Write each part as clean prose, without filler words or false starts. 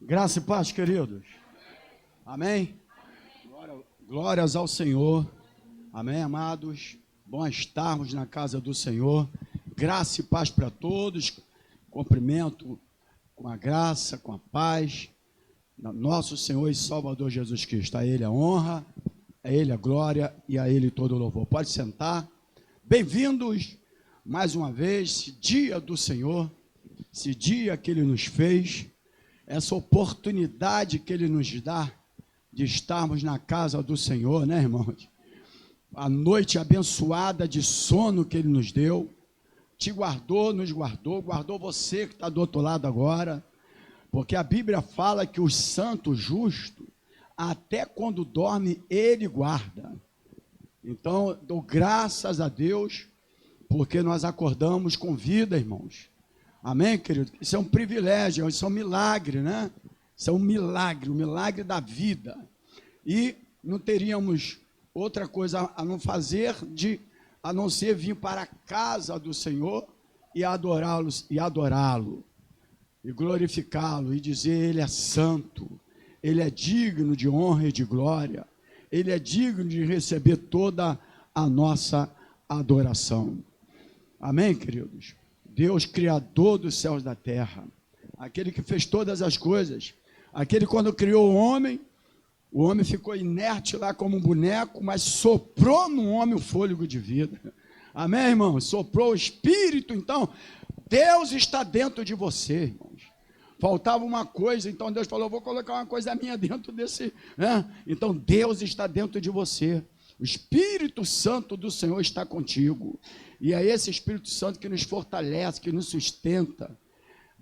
Graça e paz, queridos. Amém? Glórias ao Senhor. Amém, amados? Bom estarmos na casa do Senhor. Graça e paz para todos. Cumprimento com a graça, com a paz, nosso Senhor e Salvador Jesus Cristo. A Ele a honra, a Ele a glória e a Ele todo o louvor. Pode sentar. Bem-vindos mais uma vez, esse dia do Senhor, esse dia que Ele nos fez, essa oportunidade que Ele nos dá de estarmos na casa do Senhor, né, irmãos? A noite abençoada de sono que Ele nos deu, te guardou, nos guardou, guardou você que está do outro lado agora, porque a Bíblia fala que o santo justo, até quando dorme, ele guarda. Então, dou graças a Deus, porque nós acordamos com vida, irmãos. Amém, querido? Isso é um privilégio, isso é um milagre, né? Isso é um milagre, o milagre da vida. E não teríamos outra coisa a não fazer, a não ser vir para a casa do Senhor e adorá-lo, e glorificá-lo, e dizer: Ele é santo, Ele é digno de honra e de glória, Ele é digno de receber toda a nossa adoração. Amém, queridos? Deus, Criador dos céus e da terra, aquele que fez todas as coisas, aquele quando criou o homem ficou inerte lá como um boneco, mas soprou no homem o fôlego de vida. Amém, irmão? Soprou o Espírito. Então, Deus está dentro de você, irmãos. Faltava uma coisa, então Deus falou: vou colocar uma coisa minha dentro desse, né? Então Deus está dentro de você. O Espírito Santo do Senhor está contigo. E é esse Espírito Santo que nos fortalece, que nos sustenta.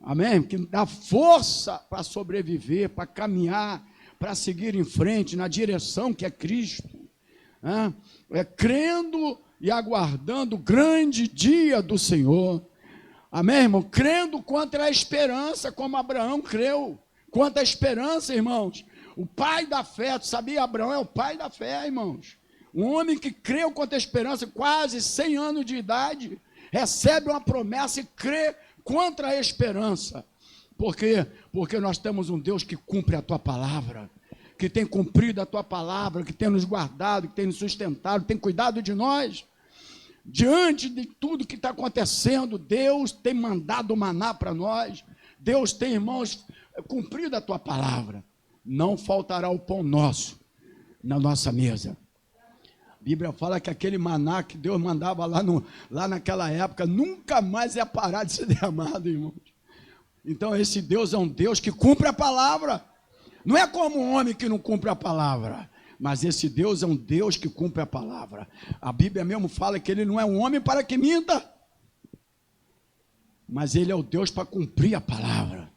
Amém? Que dá força para sobreviver, para caminhar, para seguir em frente na direção que é Cristo. Crendo e aguardando o grande dia do Senhor. Amém, irmão? Crendo quanto à esperança, como Abraão creu. Quanto à esperança, irmãos. O pai da fé, tu sabia? Abraão é o pai da fé, irmãos. Um homem que creu quanto à esperança, quase 100 anos de idade, recebe uma promessa e crê contra a esperança. Por quê? Porque nós temos um Deus que cumpre a tua palavra, que tem cumprido a tua palavra, que tem nos guardado, que tem nos sustentado, tem cuidado de nós. Diante de tudo que está acontecendo, Deus tem mandado maná para nós. Deus tem, irmãos, cumprido a tua palavra. Não faltará o pão nosso na nossa mesa. A Bíblia fala que aquele maná que Deus mandava lá naquela época nunca mais ia parar de ser derramado, irmãos. Então esse Deus é um Deus que cumpre a palavra. Não é como um homem que não cumpre a palavra, mas esse Deus é um Deus que cumpre a palavra. A Bíblia mesmo fala que Ele não é um homem para que minta, mas Ele é o Deus para cumprir a palavra.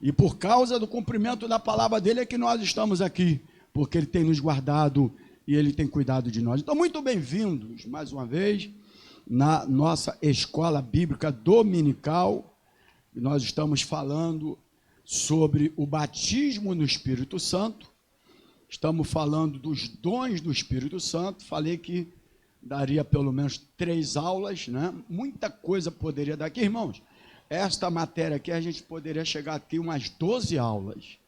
E por causa do cumprimento da palavra dEle é que nós estamos aqui, porque Ele tem nos guardado e Ele tem cuidado de nós. Então, muito bem-vindos, mais uma vez, na nossa escola bíblica dominical. Nós estamos falando sobre o batismo no Espírito Santo. Estamos falando dos dons do Espírito Santo. Falei que daria pelo menos 3 aulas, né? Muita coisa poderia dar aqui, irmãos. Esta matéria aqui, a gente poderia chegar aqui umas 12 aulas.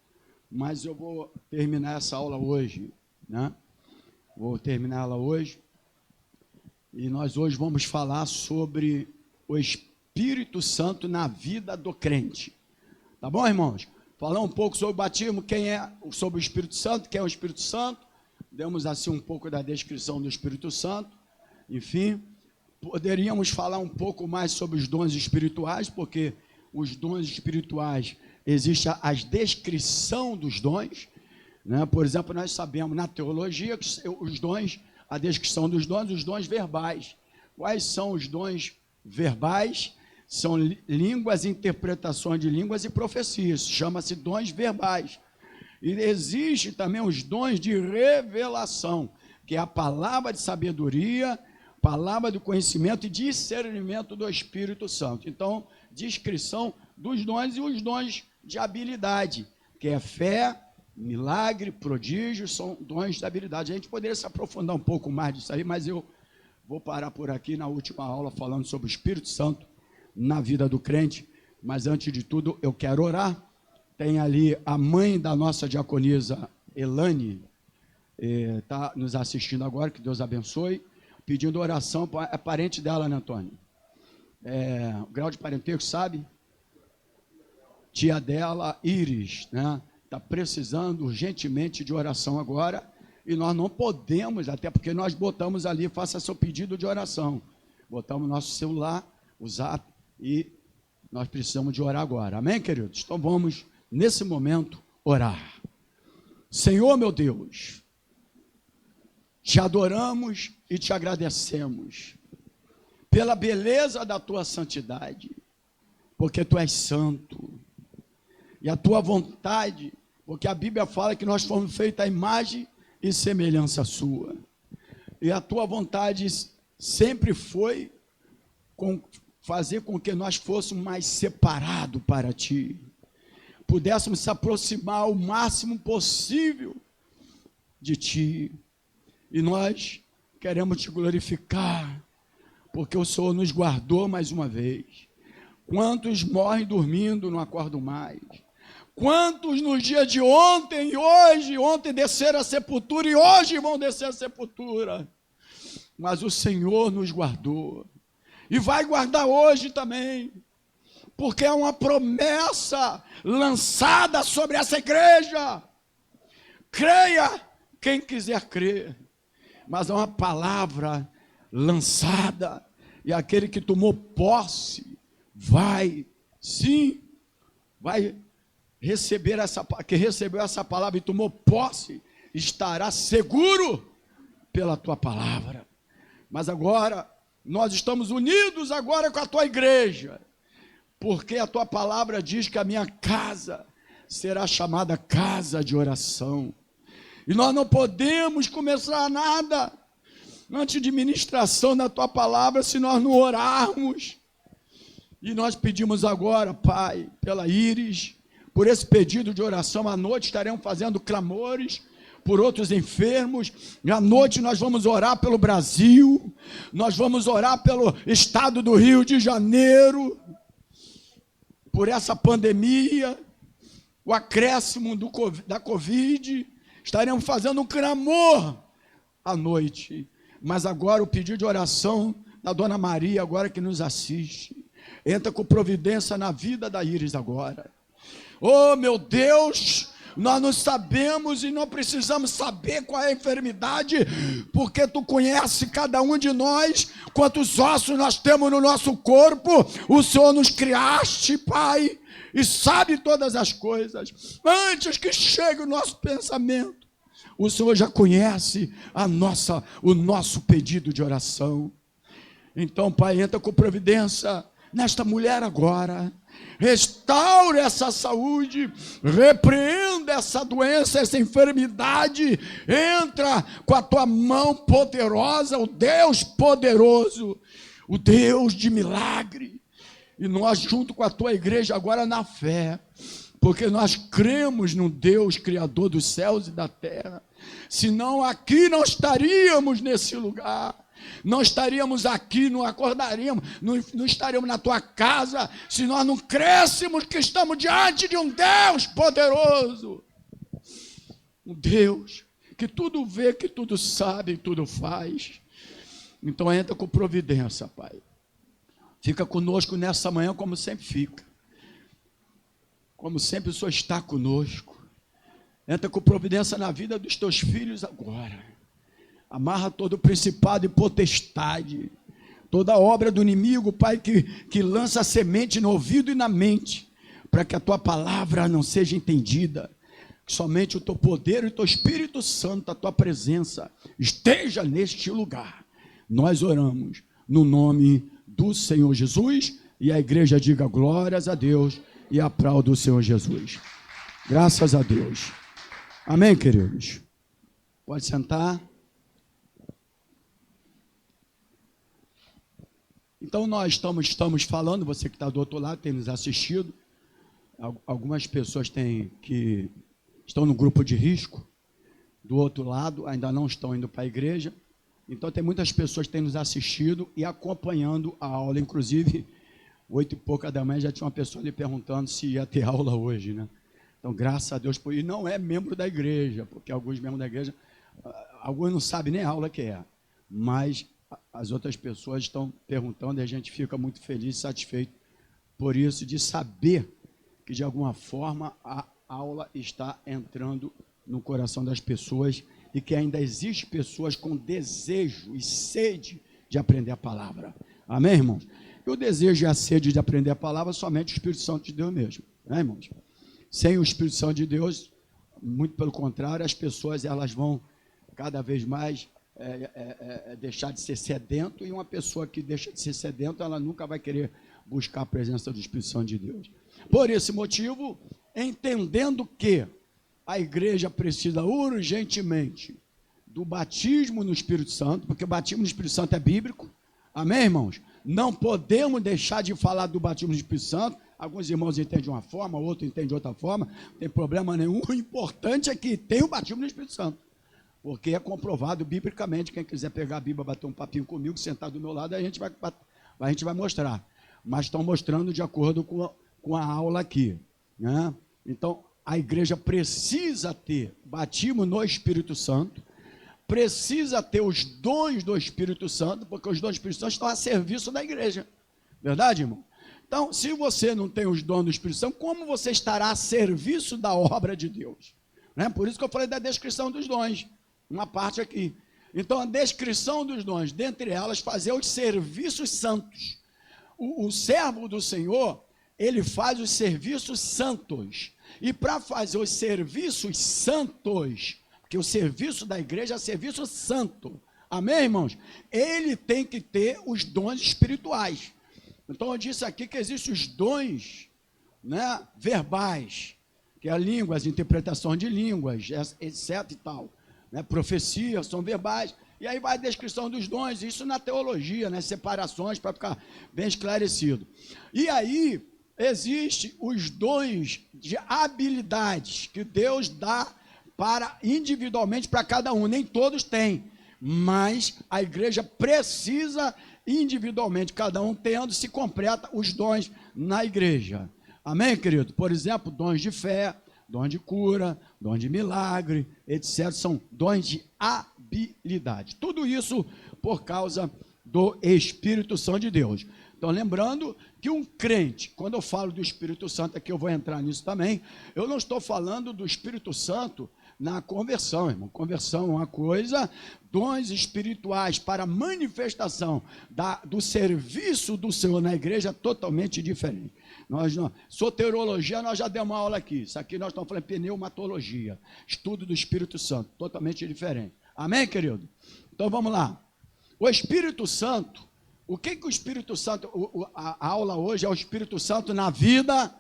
Mas eu vou terminar essa aula hoje, né? Vou terminá-la hoje. E nós hoje vamos falar sobre o Espírito Santo na vida do crente. Tá bom, irmãos? Falar um pouco sobre o batismo, sobre o Espírito Santo, quem é o Espírito Santo. Demos assim um pouco da descrição do Espírito Santo. Enfim, poderíamos falar um pouco mais sobre os dons espirituais, porque os dons espirituais, existe a descrição dos dons, né? Por exemplo, nós sabemos na teologia que os dons, a descrição dos dons, os dons verbais. Quais são os dons verbais? São línguas, interpretações de línguas e profecias. Chama-se dons verbais. E existe também os dons de revelação, que é a palavra de sabedoria, palavra do conhecimento e discernimento do Espírito Santo. Então, descrição dos dons e os dons de habilidade, que é fé, milagre, prodígio, são dons de habilidade. A gente poderia se aprofundar um pouco mais disso aí, mas eu vou parar por aqui na última aula falando sobre o Espírito Santo na vida do crente. Mas antes de tudo, eu quero orar Tem ali a mãe da nossa diaconisa Elane, está nos assistindo agora, que Deus abençoe, pedindo oração, é parente dela, né, Antônio? O grau de parentesco, sabe? Tia dela, Iris, né? Está precisando urgentemente de oração agora, e nós não podemos, até porque nós botamos ali, faça seu pedido de oração, botamos nosso celular, o Zap, e nós precisamos de orar agora, amém, queridos? Então vamos, nesse momento, orar. Senhor, meu Deus, te adoramos e te agradecemos pela beleza da tua santidade, porque tu és santo, e a tua vontade, porque a Bíblia fala que nós fomos feitos à imagem e semelhança sua, e a tua vontade sempre foi fazer com que nós fôssemos mais separados para ti, pudéssemos se aproximar o máximo possível de ti, e nós queremos te glorificar, porque o Senhor nos guardou mais uma vez. Quantos morrem dormindo, não acordam mais? Quantos nos dias de ontem e hoje, ontem desceram a sepultura e hoje vão descer a sepultura? Mas o Senhor nos guardou, e vai guardar hoje também, porque é uma promessa lançada sobre essa igreja. Creia quem quiser crer, mas é uma palavra lançada, e aquele que tomou posse, vai receber que recebeu essa palavra e tomou posse, estará seguro pela tua palavra. Mas agora, nós estamos unidos agora com a tua igreja, porque a tua palavra diz que a minha casa será chamada casa de oração, e nós não podemos começar nada antes de ministração da tua palavra se nós não orarmos. E nós pedimos agora, Pai, pela Iris, por esse pedido de oração. À noite estaremos fazendo clamores por outros enfermos, e à noite nós vamos orar pelo Brasil, nós vamos orar pelo estado do Rio de Janeiro, por essa pandemia, o acréscimo da Covid. Estaremos fazendo um clamor à noite, mas agora o pedido de oração da Dona Maria, agora que nos assiste, entra com providência na vida da Iris agora. Oh, meu Deus, nós não sabemos e não precisamos saber qual é a enfermidade, porque tu conhece cada um de nós, quantos ossos nós temos no nosso corpo. O Senhor nos criaste, Pai, e sabe todas as coisas, antes que chegue o nosso pensamento. O Senhor já conhece o nosso pedido de oração. Então, Pai, entra com providência nesta mulher agora, restaure essa saúde, repreenda essa doença, essa enfermidade, entra com a tua mão poderosa, o Deus poderoso, o Deus de milagre, e nós junto com a tua igreja agora na fé, porque nós cremos no Deus criador dos céus e da terra, senão aqui não estaríamos nesse lugar, não estaríamos aqui, não acordaríamos, não estaríamos na tua casa, se nós não crêssemos que estamos diante de um Deus poderoso, um Deus que tudo vê, que tudo sabe, tudo faz. Então entra com providência, Pai, fica conosco nessa manhã como sempre fica, como sempre o Senhor está conosco. Entra com providência na vida dos teus filhos agora. Amarra todo o principado e potestade, toda obra do inimigo, Pai, que lança a semente no ouvido e na mente, para que a tua palavra não seja entendida. Somente o teu poder e o teu Espírito Santo, a tua presença, esteja neste lugar. Nós oramos no nome do Senhor Jesus, e a igreja diga glórias a Deus e aplauda o Senhor Jesus. Graças a Deus. Amém, queridos? Pode sentar. Então nós estamos falando, você que está do outro lado, tem nos assistido, algumas pessoas que estão no grupo de risco, do outro lado, ainda não estão indo para a igreja, então tem muitas pessoas que têm nos assistido e acompanhando a aula, inclusive 8 e pouca da manhã já tinha uma pessoa lhe perguntando se ia ter aula hoje, né? Então, graças a Deus, e não é membro da igreja, porque alguns membros da igreja, alguns não sabem nem a aula que é, mas as outras pessoas estão perguntando e a gente fica muito feliz e satisfeito por isso, de saber que, de alguma forma, a aula está entrando no coração das pessoas e que ainda existem pessoas com desejo e sede de aprender a palavra. Amém, irmãos? E o desejo e a sede de aprender a palavra somente o Espírito Santo de Deus mesmo, né, irmãos? Sem o Espírito Santo de Deus, muito pelo contrário, as pessoas elas vão cada vez mais deixar de ser sedento, e uma pessoa que deixa de ser sedento, ela nunca vai querer buscar a presença do Espírito Santo de Deus. Por esse motivo, entendendo que a igreja precisa urgentemente do batismo no Espírito Santo, porque o batismo no Espírito Santo é bíblico, amém, irmãos? Não podemos deixar de falar do batismo no Espírito Santo. Alguns irmãos entendem de uma forma, outros entendem de outra forma, não tem problema nenhum. O importante é que tem o batismo no Espírito Santo, porque é comprovado biblicamente. Quem quiser pegar a Bíblia, bater um papinho comigo, sentar do meu lado, a gente vai mostrar. Mas estão mostrando de acordo com a aula aqui, né? Então, a igreja precisa ter batismo no Espírito Santo, precisa ter os dons do Espírito Santo, porque os dons do Espírito Santo estão a serviço da igreja. Verdade, irmão? Então, se você não tem os dons do Espírito Santo, como você estará a serviço da obra de Deus? Né? Por isso que eu falei da descrição dos dons, uma parte aqui. Então, a descrição dos dons, dentre elas, fazer os serviços santos. O servo do Senhor, ele faz os serviços santos. E para fazer os serviços santos, porque o serviço da igreja é serviço santo, amém, irmãos? Ele tem que ter os dons espirituais. Então eu disse aqui que existem os dons, né, verbais, que é a língua, as interpretações de línguas, etc e tal, né, profecias são verbais, e aí vai a descrição dos dons, isso na teologia, nas separações, para ficar bem esclarecido. E aí existem os dons de habilidades que Deus dá individualmente para cada um, nem todos têm, mas a igreja precisa individualmente, cada um tendo, se completa os dons na igreja. Amém, querido? Por exemplo, dons de fé, dons de cura, dons de milagre, etc. São dons de habilidade. Tudo isso por causa do Espírito Santo de Deus. Então, lembrando que um crente, quando eu falo do Espírito Santo, aqui eu vou entrar nisso também, eu não estou falando do Espírito Santo na conversão, irmão. Conversão é uma coisa, dons espirituais para manifestação do serviço do Senhor na igreja é totalmente diferente. Soterologia, nós já demos uma aula aqui. Isso aqui nós estamos falando pneumatologia, estudo do Espírito Santo, totalmente diferente. Amém, querido? Então vamos lá. O Espírito Santo, o que o Espírito Santo, a aula hoje é o Espírito Santo na vida.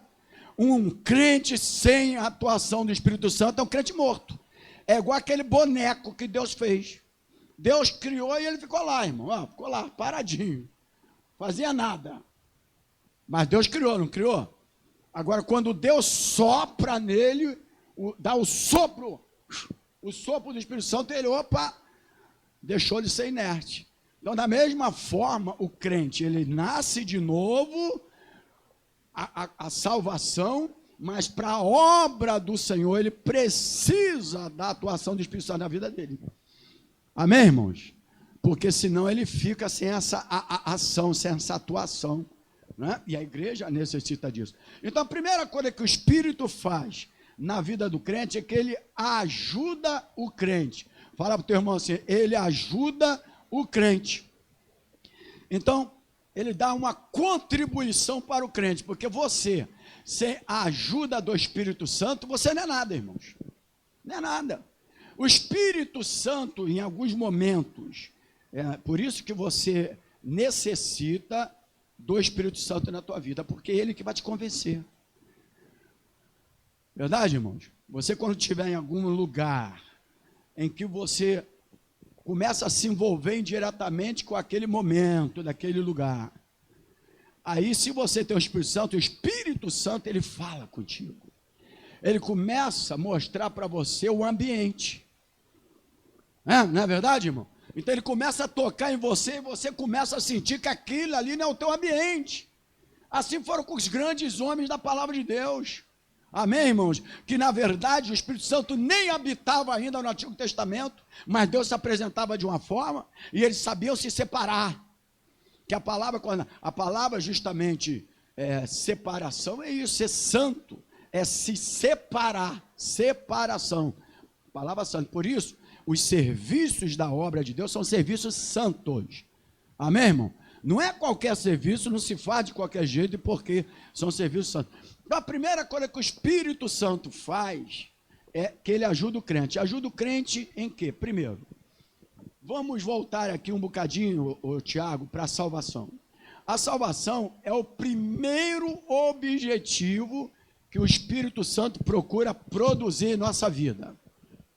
Um crente sem a atuação do Espírito Santo é um crente morto. É igual aquele boneco que Deus fez. Deus criou e ele ficou lá, irmão. Ó, ficou lá, paradinho. Fazia nada. Mas Deus criou, não criou? Agora, quando Deus sopra nele, dá o sopro do Espírito Santo, ele, deixou de ser inerte. Então, da mesma forma, o crente, ele nasce de novo, a salvação, mas para a obra do Senhor, ele precisa da atuação do Espírito Santo na vida dele. Amém, irmãos? Porque senão ele fica sem essa ação, sem essa atuação, né? E a igreja necessita disso. Então, a primeira coisa que o Espírito faz na vida do crente é que ele ajuda o crente. Fala para o teu irmão assim, ele ajuda o crente. Então, ele dá uma contribuição para o crente, porque você, sem a ajuda do Espírito Santo, você não é nada, irmãos. Não é nada. O Espírito Santo, em alguns momentos, por isso que você necessita do Espírito Santo na tua vida, porque é ele que vai te convencer. Verdade, irmãos? Você, quando estiver em algum lugar em que você começa a se envolver indiretamente com aquele momento, daquele lugar, aí, se você tem o Espírito Santo, ele fala contigo. Ele começa a mostrar para você o ambiente. Não é verdade, irmão? Então, ele começa a tocar em você e você começa a sentir que aquilo ali não é o teu ambiente. Assim foram com os grandes homens da palavra de Deus. Amém, irmãos? Que na verdade o Espírito Santo nem habitava ainda no Antigo Testamento, mas Deus se apresentava de uma forma e eles sabiam se separar. Que a palavra justamente separação é isso, ser santo, é se separar, separação. A palavra santo. Por isso, os serviços da obra de Deus são serviços santos. Amém, irmão? Não é qualquer serviço, não se faz de qualquer jeito, porque são serviços santos. Então, a primeira coisa que o Espírito Santo faz é que ele ajuda o crente. Ajuda o crente em quê? Primeiro, vamos voltar aqui um bocadinho, Tiago, para a salvação. A salvação é o primeiro objetivo que o Espírito Santo procura produzir em nossa vida.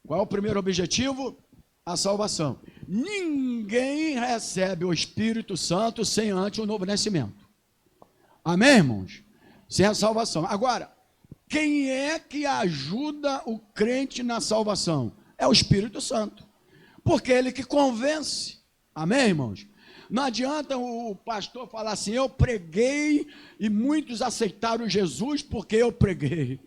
Qual é o primeiro objetivo? A salvação. Ninguém recebe o Espírito Santo sem antes o novo nascimento. Amém, irmãos? Sem a salvação. Agora, quem é que ajuda o crente na salvação? É o Espírito Santo. Porque é ele que convence. Amém, irmãos? Não adianta o pastor falar assim, eu preguei e muitos aceitaram Jesus porque eu preguei.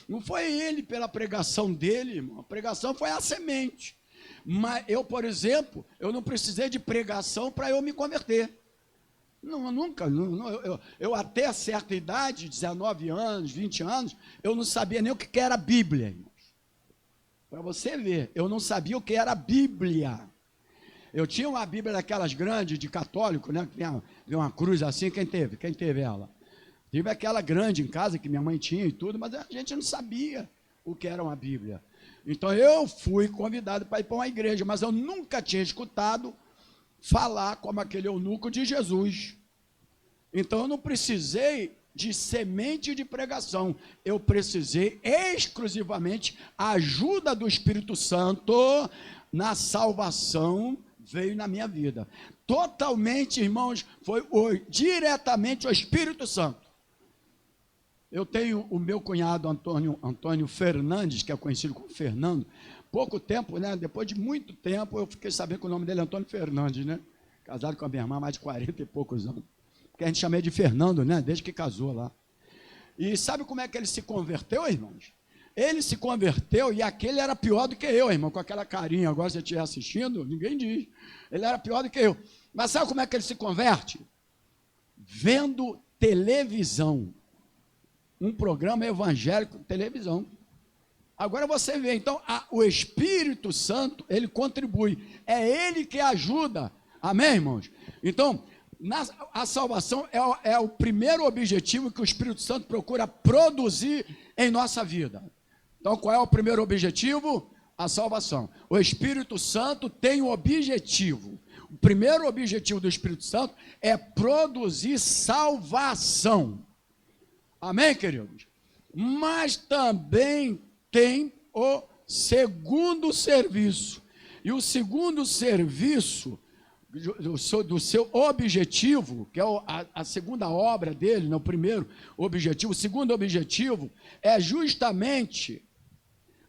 Não foi ele pela pregação dele, irmão. A pregação foi a semente. Mas eu, por exemplo, eu não precisei de pregação para eu me converter. Não, nunca. Eu até certa idade, 19 anos, 20 anos, eu não sabia nem o que era a Bíblia, irmãos. Para você ver, eu não sabia o que era a Bíblia. Eu tinha uma Bíblia daquelas grandes, de católico, né? Que tem uma cruz assim, quem teve? Quem teve ela? Tive aquela grande em casa, que minha mãe tinha e tudo, mas a gente não sabia o que era uma Bíblia. Então eu fui convidado para ir para uma igreja, mas eu nunca tinha escutado falar como aquele eunuco de Jesus. Então eu não precisei de semente de pregação, eu precisei exclusivamente a ajuda do Espírito Santo na salvação. Veio na minha vida, totalmente, irmãos, foi diretamente o Espírito Santo. Eu tenho o meu cunhado Antônio Fernandes, que é conhecido como Fernando. Pouco tempo, né, depois de muito tempo, eu fiquei sabendo que o nome dele é Antônio Fernandes, né, casado com a minha irmã há mais de 40 e poucos anos, porque a gente chama ele de Fernando, né, desde que casou lá. E sabe como é que ele se converteu, irmãos? Ele se converteu e aquele era pior do que eu, irmão, com aquela carinha, agora você estiver assistindo, ninguém diz. Ele era pior do que eu. Mas sabe como é que ele se converte? Vendo televisão. Um programa evangélico de televisão. Agora você vê, então, o Espírito Santo, ele contribui. É ele que ajuda. Amém, irmãos? Então, a salvação é o primeiro objetivo que o Espírito Santo procura produzir em nossa vida. Então, qual é o primeiro objetivo? A salvação. O Espírito Santo tem um objetivo. O primeiro objetivo do Espírito Santo é produzir salvação. Amém, queridos? Mas também tem o segundo serviço. E o segundo serviço do seu objetivo, que é a segunda obra dele, não o primeiro objetivo, o segundo objetivo é justamente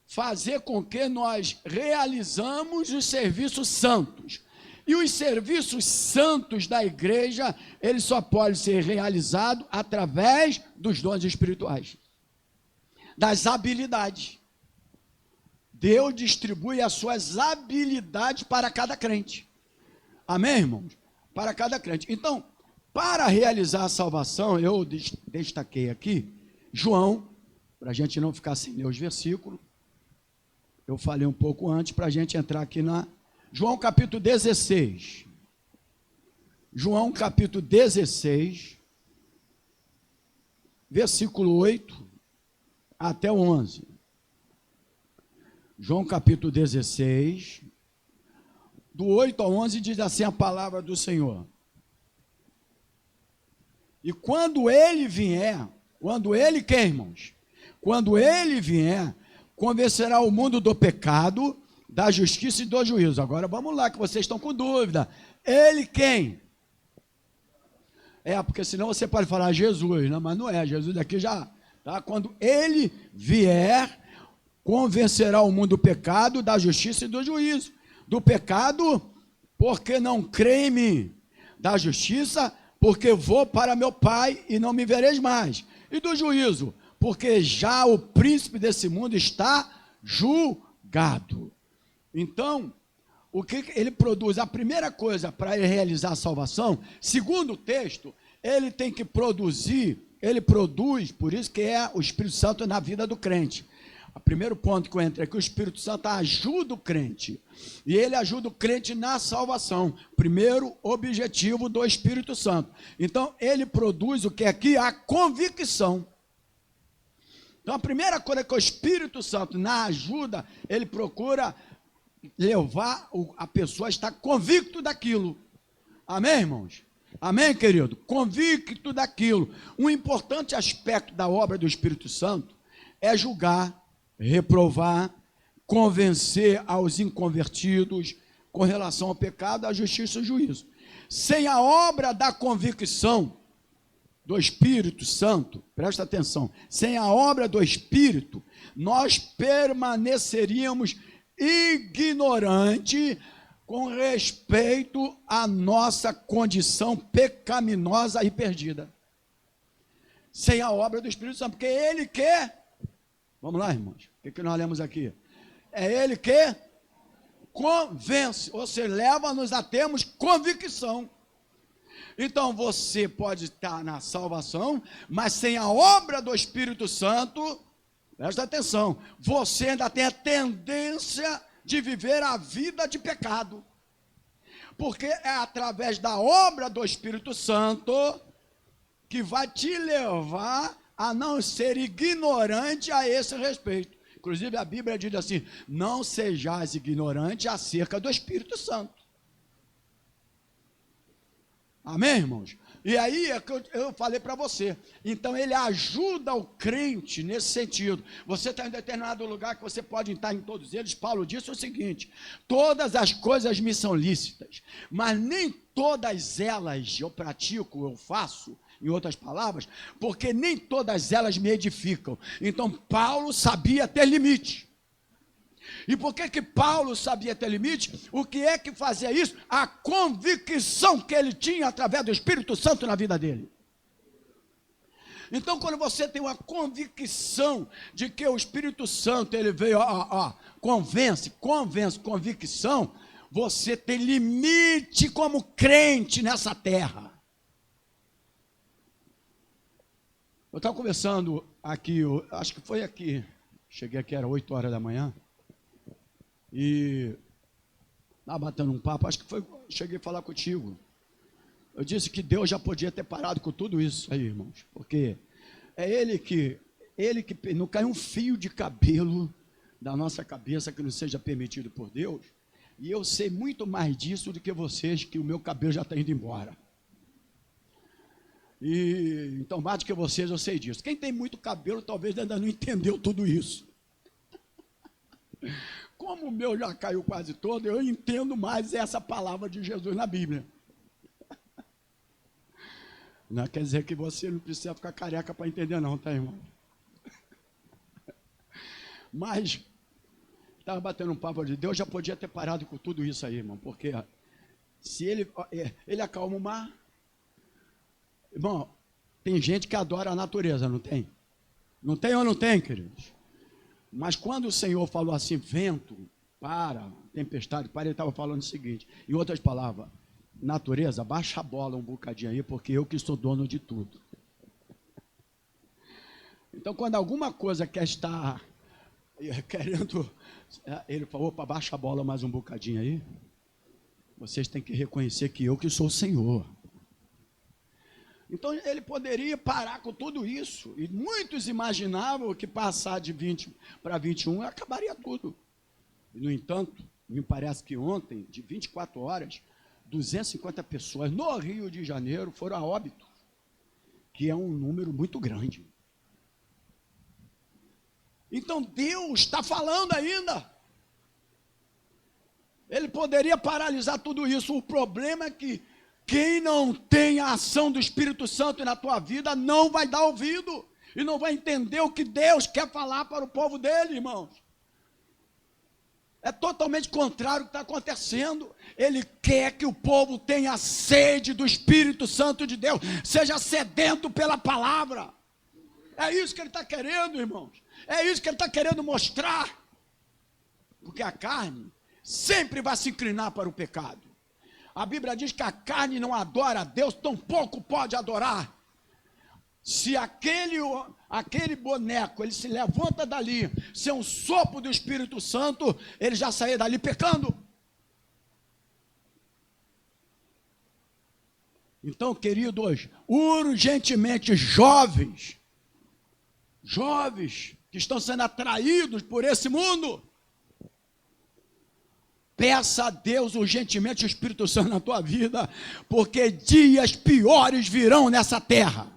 fazer com que nós realizamos os serviços santos. E os serviços santos da igreja, eles só podem ser realizados através dos dons espirituais, das habilidades. Deus distribui as suas habilidades para cada crente. Amém, irmãos? Para cada crente. Então, para realizar a salvação, eu destaquei aqui João, para a gente não ficar sem ler os versículos. Eu falei um pouco antes para a gente entrar aqui na João capítulo 16. João capítulo 16, versículo 8 até o 11. João capítulo 16, do 8 ao 11, diz assim a palavra do Senhor. E quando ele vier, quando ele quer, irmãos? Quando ele vier, convencerá o mundo do pecado, da justiça e do juízo. Agora vamos lá, que vocês estão com dúvida. Ele quem? Porque senão você pode falar Jesus, né? Mas não é, Jesus aqui já, tá? Quando ele vier, convencerá o mundo do pecado, da justiça e do juízo. Do pecado, porque não crê em mim. Da justiça, porque vou para meu Pai e não me vereis mais. E do juízo, porque já o príncipe desse mundo está julgado. Então, o que ele produz? A primeira coisa para ele realizar a salvação, segundo o texto, ele tem que produzir, ele produz, por isso que é o Espírito Santo na vida do crente. O primeiro ponto que eu entro é que o Espírito Santo ajuda o crente, e ele ajuda o crente na salvação. Primeiro objetivo do Espírito Santo. Então, ele produz o que é aqui? A convicção. Então, a primeira coisa que o Espírito Santo, na ajuda, ele procura levar a pessoa a estar convicto daquilo. Amém, irmãos? Amém, querido? Convicto daquilo. Um importante aspecto da obra do Espírito Santo é julgar, reprovar, convencer aos inconvertidos com relação ao pecado, à justiça e ao juízo. Sem a obra da convicção do Espírito Santo, presta atenção, sem a obra do Espírito, nós permaneceríamos ignorantes com respeito à nossa condição pecaminosa e perdida. Sem a obra do Espírito Santo, porque ele quer, vamos lá, irmãos, o que nós lemos aqui? É ele que convence, ou seja, leva-nos a termos convicção. Então você pode estar na salvação, mas sem a obra do Espírito Santo, presta atenção, você ainda tem a tendência de viver a vida de pecado, porque é através da obra do Espírito Santo que vai te levar a não ser ignorante a esse respeito. Inclusive a Bíblia diz assim, não sejais ignorante acerca do Espírito Santo. Amém, irmãos? E aí é que eu falei para você. Então ele ajuda o crente nesse sentido. Você está em determinado lugar que você pode estar em todos eles. Paulo disse o seguinte: todas as coisas me são lícitas, mas nem todas elas eu pratico, eu faço, em outras palavras, porque nem todas elas me edificam. Então Paulo sabia ter limite. E por que Paulo sabia ter limite? O que é que fazia isso? A convicção que ele tinha através do Espírito Santo na vida dele. Então, quando você tem uma convicção de que o Espírito Santo, ele veio, convence, convicção, você tem limite como crente nessa terra. Eu estava conversando aqui, acho que foi aqui, cheguei aqui, era 8 horas da manhã, e estava batendo um papo, acho que foi, cheguei a falar contigo. Eu disse que Deus já podia ter parado com tudo isso aí, irmãos, porque é Ele que não cai um fio de cabelo da nossa cabeça que não seja permitido por Deus, e eu sei muito mais disso do que vocês, que o meu cabelo já está indo embora. E então, mais do que vocês, eu sei disso. Quem tem muito cabelo, talvez ainda não entendeu tudo isso. Como o meu já caiu quase todo, eu entendo mais essa palavra de Jesus na Bíblia. Não quer dizer que você não precisa ficar careca para entender não, tá, irmão? Mas, estava batendo um papo de Deus, já podia ter parado com tudo isso aí, irmão, porque se ele acalma o mar. Irmão, tem gente que adora a natureza, não tem? Não tem ou não tem, queridos? Mas quando o Senhor falou assim, vento, para, tempestade, para, ele estava falando o seguinte, em outras palavras, natureza, baixa a bola um bocadinho aí, porque eu que sou dono de tudo. Então, quando alguma coisa quer estar querendo, ele falou, opa, baixa a bola mais um bocadinho aí, vocês têm que reconhecer que eu que sou o Senhor. Então ele poderia parar com tudo isso, e muitos imaginavam que passar de 20 para 21 acabaria tudo. E, no entanto, me parece que ontem, de 24 horas, 250 pessoas no Rio de Janeiro foram a óbito, que é um número muito grande. Então Deus está falando ainda. Ele poderia paralisar tudo isso. O problema é que quem não tem a ação do Espírito Santo na tua vida não vai dar ouvido e não vai entender o que Deus quer falar para o povo dele, irmãos. É totalmente contrário ao que está acontecendo. Ele quer que o povo tenha sede do Espírito Santo de Deus, seja sedento pela palavra. É isso que ele está querendo, irmãos. É isso que ele está querendo mostrar. Porque a carne sempre vai se inclinar para o pecado. A Bíblia diz que a carne não adora a Deus, tampouco pode adorar. Se aquele boneco, ele se levanta dali, se é um sopro do Espírito Santo, ele já sai dali pecando. Então, queridos, urgentemente jovens que estão sendo atraídos por esse mundo, peça a Deus urgentemente o Espírito Santo na tua vida, porque dias piores virão nessa terra.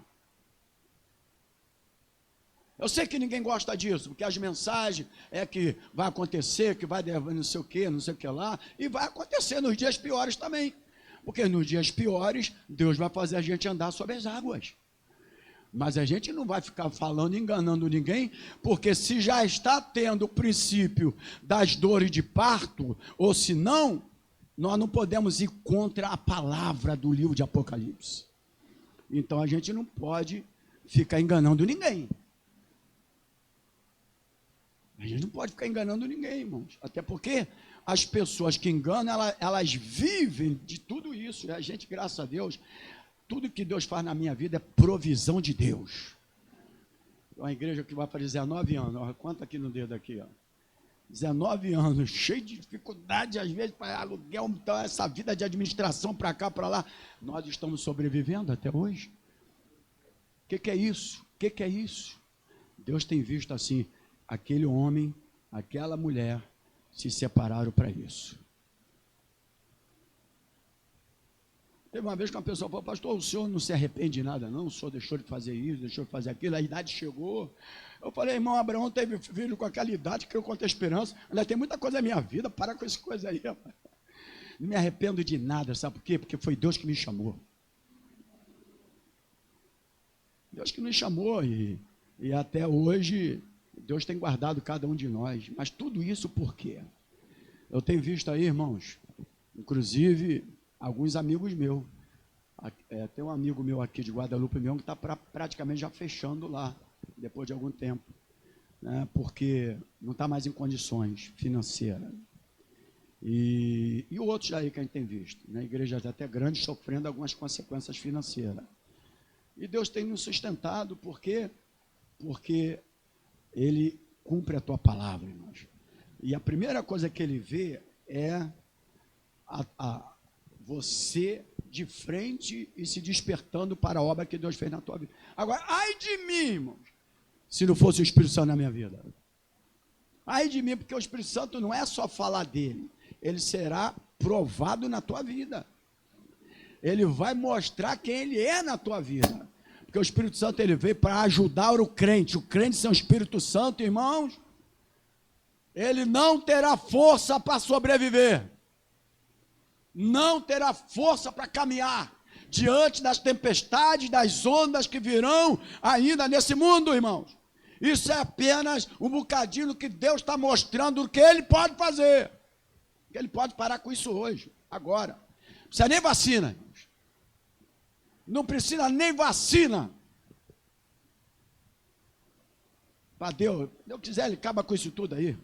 Eu sei que ninguém gosta disso, porque as mensagens é que vai acontecer, que vai não sei o que lá, e vai acontecer nos dias piores também. Porque nos dias piores, Deus vai fazer a gente andar sobre as águas. Mas a gente não vai ficar falando, enganando ninguém, porque se já está tendo o princípio das dores de parto, ou se não, nós não podemos ir contra a palavra do livro de Apocalipse. Então a gente não pode ficar enganando ninguém. A gente não pode ficar enganando ninguém, irmãos. Até porque as pessoas que enganam, elas vivem de tudo isso. E a gente, graças a Deus, tudo que Deus faz na minha vida é provisão de Deus. Uma igreja que vai fazer 19 anos, ó, conta aqui no dedo aqui, ó. 19 anos, cheio de dificuldade, às vezes, para aluguel, então, essa vida de administração para cá, para lá. Nós estamos sobrevivendo até hoje. O que é isso? O que é isso? Deus tem visto assim, aquele homem, aquela mulher se separaram para isso. Teve uma vez que uma pessoa falou: pastor, o senhor não se arrepende de nada não? O senhor deixou de fazer isso, deixou de fazer aquilo, a idade chegou. Eu falei: irmão, Abraão teve filho com aquela idade, criou contra a esperança. Olha, tem muita coisa na minha vida, para com essa coisa aí, rapaz. Não me arrependo de nada, sabe por quê? Porque foi Deus que me chamou. Deus que nos chamou e até hoje Deus tem guardado cada um de nós. Mas tudo isso por quê? Eu tenho visto aí, irmãos, inclusive alguns amigos meus. Tem um amigo meu aqui de Guadalupe mesmo que está praticamente já fechando lá, depois de algum tempo, né, porque não está mais em condições financeiras. E outros aí que a gente tem visto, né, igrejas até grandes sofrendo algumas consequências financeiras. E Deus tem nos sustentado, porque Ele cumpre a tua palavra, irmãos. E a primeira coisa que Ele vê é você de frente e se despertando para a obra que Deus fez na tua vida. Agora, ai de mim, irmãos, se não fosse o Espírito Santo na minha vida. Ai de mim, porque o Espírito Santo não é só falar dele, ele será provado na tua vida. Ele vai mostrar quem ele é na tua vida. Porque o Espírito Santo ele veio para ajudar o crente. O crente sem o Espírito Santo, irmãos, ele não terá força para sobreviver. Não terá força para caminhar diante das tempestades, das ondas que virão ainda nesse mundo, irmãos. Isso é apenas um bocadinho que Deus está mostrando o que Ele pode fazer. Ele pode parar com isso hoje, agora. Não precisa nem vacina, irmãos. Não precisa nem vacina. Para Deus quiser, Ele acaba com isso tudo aí.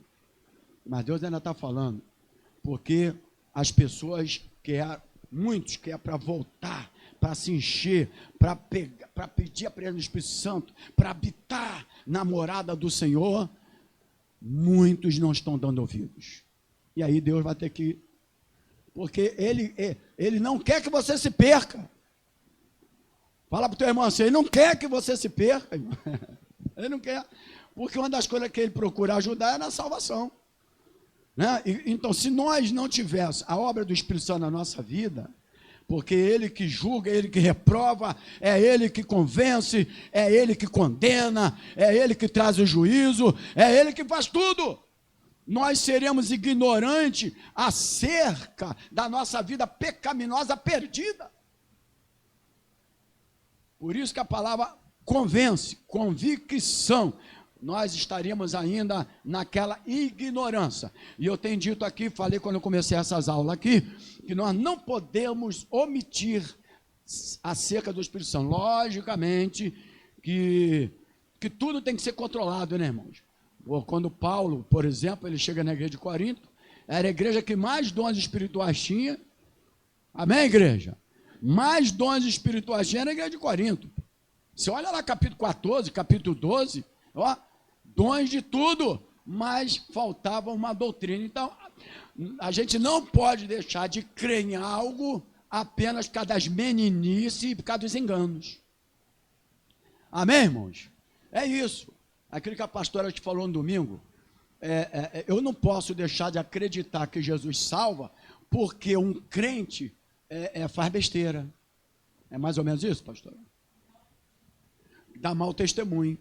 Mas Deus ainda está falando. Porque as pessoas querem, muitos querem para voltar, para se encher, para pedir a presença do Espírito Santo, para habitar na morada do Senhor, muitos não estão dando ouvidos. E aí Deus vai ter que, porque Ele não quer que você se perca. Fala para o teu irmão assim, Ele não quer que você se perca, irmão. Ele não quer, porque uma das coisas que Ele procura ajudar é na salvação. Né? Então, se nós não tivéssemos a obra do Espírito Santo na nossa vida, porque Ele que julga, Ele que reprova, é Ele que convence, é Ele que condena, é Ele que traz o juízo, é Ele que faz tudo. Nós seremos ignorantes acerca da nossa vida pecaminosa perdida. Por isso que a palavra convence, convicção. Nós estaríamos ainda naquela ignorância. E eu tenho dito aqui, falei quando eu comecei essas aulas aqui, que nós não podemos omitir acerca do Espírito Santo. Logicamente que que tudo tem que ser controlado, né, irmãos? Quando Paulo, por exemplo, ele chega na igreja de Corinto, era a igreja que mais dons espirituais tinha. Amém, igreja? Mais dons espirituais tinha na igreja de Corinto. Você olha lá capítulo 14, capítulo 12, ó, dons de tudo, mas faltava uma doutrina. Então, a gente não pode deixar de crer em algo apenas por causa das meninices e por causa dos enganos. Amém, irmãos? É isso. Aquilo que a pastora te falou no domingo, eu não posso deixar de acreditar que Jesus salva, porque um crente faz besteira. É mais ou menos isso, pastora? Dá mau testemunho.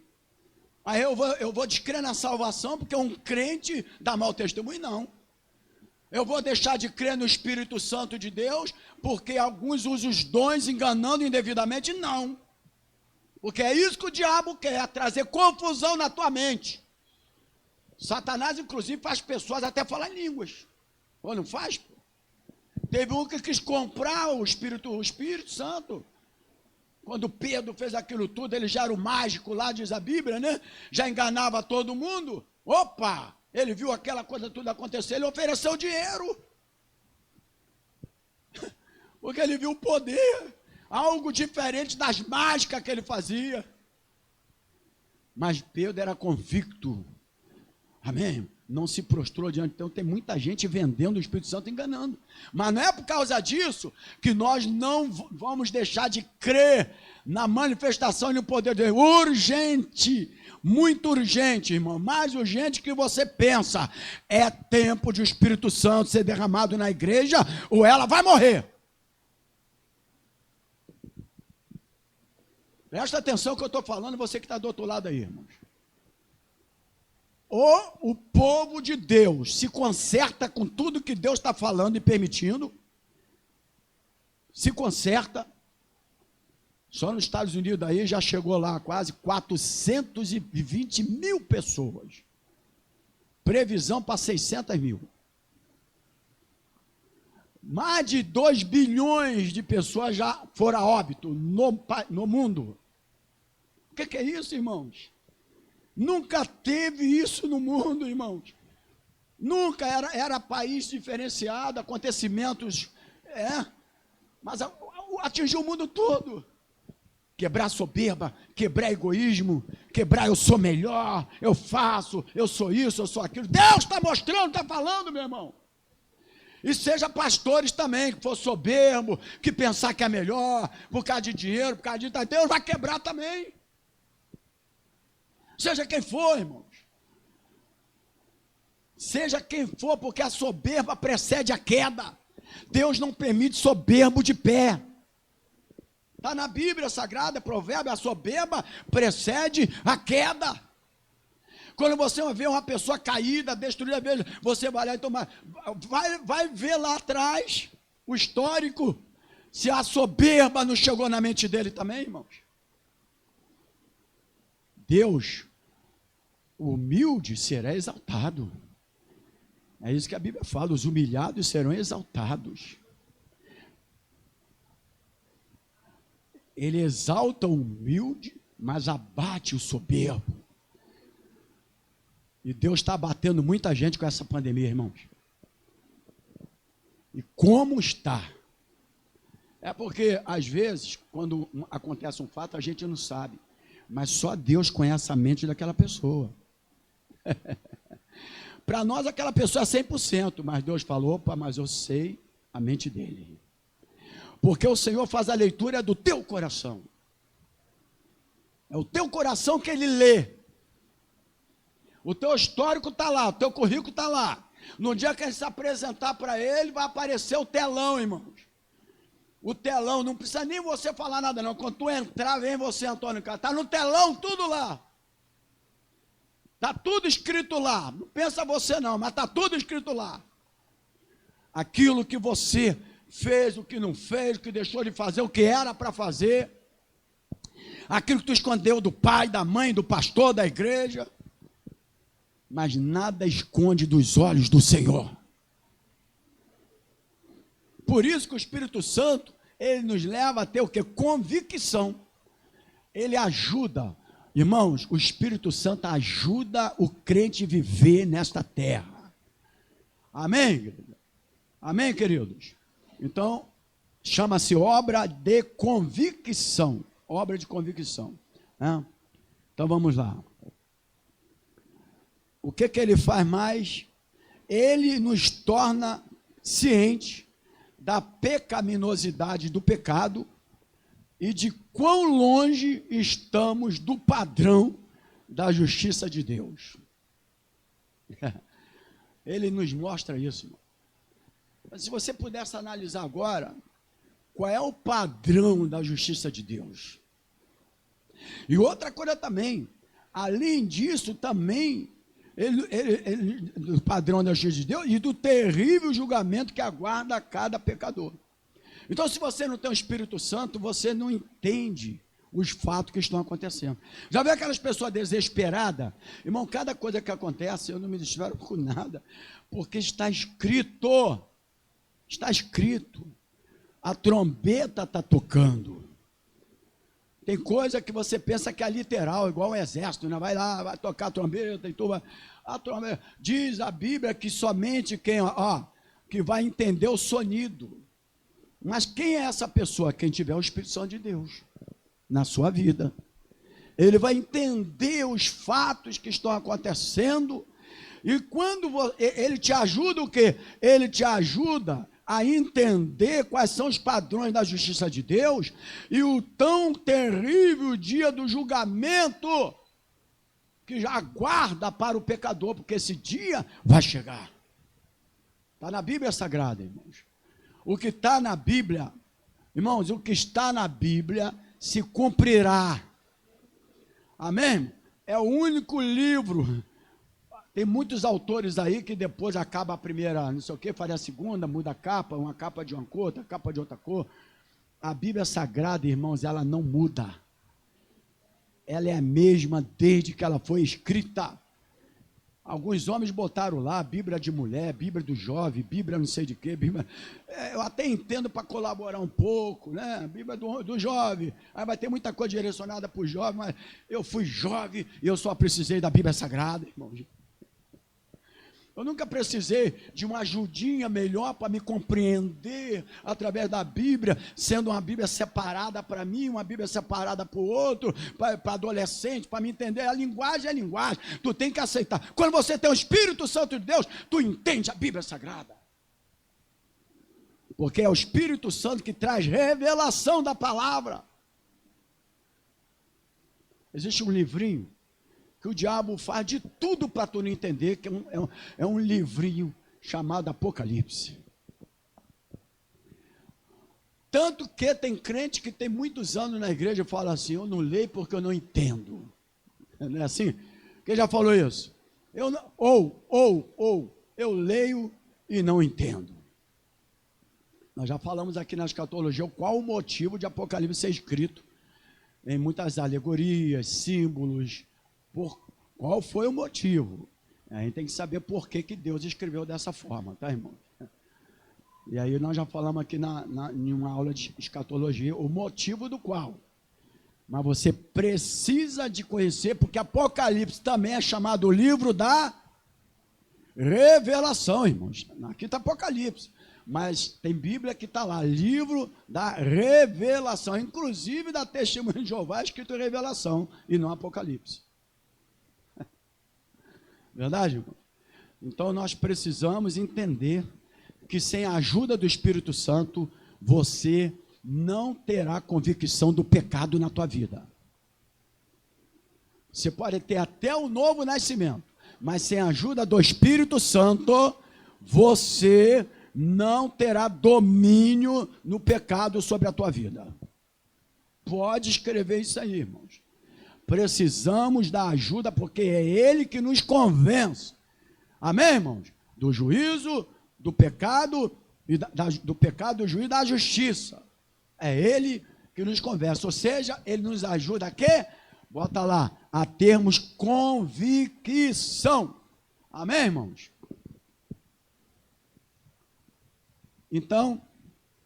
Aí eu vou descrer na salvação, porque um crente dá mau testemunho? Não. Eu vou deixar de crer no Espírito Santo de Deus, porque alguns usam os dons enganando indevidamente? Não. Porque é isso que o diabo quer, trazer confusão na tua mente. Satanás, inclusive, faz pessoas até falar línguas. Ou não faz? Pô? Teve um que quis comprar o Espírito Santo. Quando Pedro fez aquilo tudo, ele já era o mágico lá, diz a Bíblia, né? Já enganava todo mundo. Opa! Ele viu aquela coisa tudo acontecer, ele ofereceu dinheiro. Porque ele viu o poder, algo diferente das mágicas que ele fazia. Mas Pedro era convicto. Amém? Não se prostrou diante. Então tem muita gente vendendo o Espírito Santo, enganando. Mas não é por causa disso que nós não vamos deixar de crer na manifestação e no poder de Deus. Urgente, muito urgente, irmão, mais urgente que você pensa. É tempo de o Espírito Santo ser derramado na igreja, ou ela vai morrer. Presta atenção que eu estou falando, você que está do outro lado aí, irmãos. Ou o povo de Deus se conserta com tudo que Deus está falando e permitindo, se conserta. Só nos Estados Unidos aí já chegou lá quase 420 mil pessoas. Previsão para 600 mil. Mais de 2 bilhões de pessoas já foram a óbito no mundo. O que é isso, irmãos? Nunca teve isso no mundo, irmãos. Nunca era país diferenciado, acontecimentos, mas atingiu o mundo todo. Quebrar soberba, quebrar egoísmo, quebrar eu sou melhor, eu faço, eu sou isso, eu sou aquilo. Deus está mostrando, está falando, meu irmão. E seja pastores também, que for soberbo, que pensar que é melhor, por causa de dinheiro, por causa de... Deus vai quebrar também. Seja quem for, irmãos. Seja quem for, porque a soberba precede a queda. Deus não permite soberbo de pé. Está na Bíblia Sagrada, provérbio, a soberba precede a queda. Quando você vê uma pessoa caída, destruída, você vai lá e tomar. Vai ver lá atrás o histórico, se a soberba não chegou na mente dele também, irmãos. Deus, o humilde será exaltado. É isso que a Bíblia fala, os humilhados serão exaltados. Ele exalta o humilde, mas abate o soberbo. E Deus está abatendo muita gente com essa pandemia, irmãos. E como está? É porque, às vezes, quando acontece um fato, a gente não sabe. Mas só Deus conhece a mente daquela pessoa. Para nós, aquela pessoa é 100%. Mas Deus falou, opa, mas eu sei a mente dele. Porque o Senhor faz a leitura do teu coração. É o teu coração que ele lê. O teu histórico está lá, o teu currículo está lá. No dia que ele se apresentar para ele, vai aparecer o telão, irmãos. O telão, não precisa nem você falar nada não. Quando tu entrar, vem você, Antônio Carlos. Está no telão, tudo lá. Está tudo escrito lá. Não pensa você não, mas está tudo escrito lá. Aquilo que você fez, o que não fez, o que deixou de fazer, o que era para fazer. Aquilo que tu escondeu do pai, da mãe, do pastor, da igreja. Mas nada esconde dos olhos do Senhor. Por isso que o Espírito Santo, ele nos leva a ter o quê? Convicção. Ele ajuda Irmãos, o Espírito Santo ajuda o crente a viver nesta terra. Amém? Amém, queridos? Então, chama-se obra de convicção. Obra de convicção. Né? Então, vamos lá. O que ele faz mais? Ele nos torna cientes da pecaminosidade do pecado e de quão longe estamos do padrão da justiça de Deus. Ele nos mostra isso, irmão. Mas se você pudesse analisar agora, qual é o padrão da justiça de Deus? E outra coisa também, além disso também, do padrão da justiça de Deus e do terrível julgamento que aguarda cada pecador. Então, se você não tem o Espírito Santo, você não entende os fatos que estão acontecendo. Já viu aquelas pessoas desesperadas? Irmão, cada coisa que acontece, eu não me desespero com nada, porque está escrito, a trombeta está tocando. Tem coisa que você pensa que é literal, igual o exército, né? Vai lá, vai tocar a trombeta e tudo. A trombeta. Diz a Bíblia que somente quem, que vai entender o sonido. Mas quem é essa pessoa? Quem tiver o Espírito Santo de Deus na sua vida. Ele vai entender os fatos que estão acontecendo. E quando ele te ajuda o quê? Ele te ajuda a entender quais são os padrões da justiça de Deus e o tão terrível dia do julgamento que já aguarda para o pecador, porque esse dia vai chegar. Está na Bíblia Sagrada, irmãos. O que está na Bíblia, irmãos, o que está na Bíblia se cumprirá. Amém? É o único livro. Tem muitos autores aí que depois acaba a primeira, não sei o que, faz a segunda, muda a capa, uma capa de uma cor, outra capa de outra cor. A Bíblia Sagrada, irmãos, ela não muda. Ela é a mesma desde que ela foi escrita. Alguns homens botaram lá Bíblia de mulher, Bíblia do jovem, Bíblia não sei de quê, Bíblia... eu até entendo para colaborar um pouco, né? Bíblia do jovem, aí vai ter muita coisa direcionada para o jovem, mas eu fui jovem e eu só precisei da Bíblia Sagrada, irmãos. Eu nunca precisei de uma ajudinha melhor para me compreender através da Bíblia, sendo uma Bíblia separada para mim, uma Bíblia separada para o outro, para adolescente, para me entender. A linguagem é a linguagem, tu tem que aceitar. Quando você tem o Espírito Santo de Deus, tu entende a Bíblia Sagrada. Porque é o Espírito Santo que traz revelação da palavra. Existe um livrinho que o diabo faz de tudo para tu não entender, que é um livrinho chamado Apocalipse. Tanto que tem crente que tem muitos anos na igreja e fala assim, eu não leio porque eu não entendo. Não é assim? Quem já falou isso? Eu não, eu leio e não entendo. Nós já falamos aqui na escatologia qual o motivo de Apocalipse ser escrito em muitas alegorias, símbolos. Qual foi o motivo? A gente tem que saber por que Deus escreveu dessa forma, tá, irmão? E aí nós já falamos aqui em uma aula de escatologia o motivo do qual. Mas você precisa de conhecer, porque Apocalipse também é chamado o livro da revelação, irmãos. Aqui está Apocalipse, mas tem Bíblia que está lá, livro da revelação, inclusive da Testemunha de Jeová, escrito revelação e não Apocalipse. Verdade, irmão? Então nós precisamos entender que sem a ajuda do Espírito Santo, você não terá convicção do pecado na tua vida. Você pode ter até o novo nascimento, mas sem a ajuda do Espírito Santo, você não terá domínio no pecado sobre a tua vida. Pode escrever isso aí, irmãos. Precisamos da ajuda, porque é Ele que nos convence. Amém, irmãos? Do juízo, do pecado, do pecado, do juízo e da justiça. É Ele que nos convence. Ou seja, Ele nos ajuda a quê? Bota lá, a termos convicção. Amém, irmãos? Então,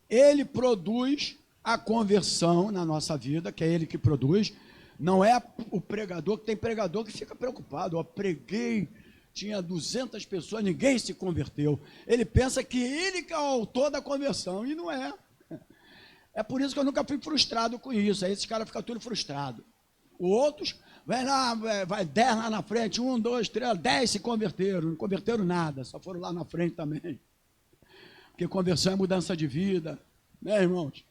Ele produz a conversão na nossa vida, que é Ele que produz. Não é o pregador, que tem pregador que fica preocupado. Eu preguei, tinha 200 pessoas, ninguém se converteu. Ele pensa que ele que é o autor da conversão, e não é. É por isso que eu nunca fui frustrado com isso. Aí esses caras ficam tudo frustrados. Os outros, vai lá, vai 10 lá na frente, 1, 2, 3, 10 se converteram. Não converteram nada, só foram lá na frente também. Porque conversão é mudança de vida, né, irmãos?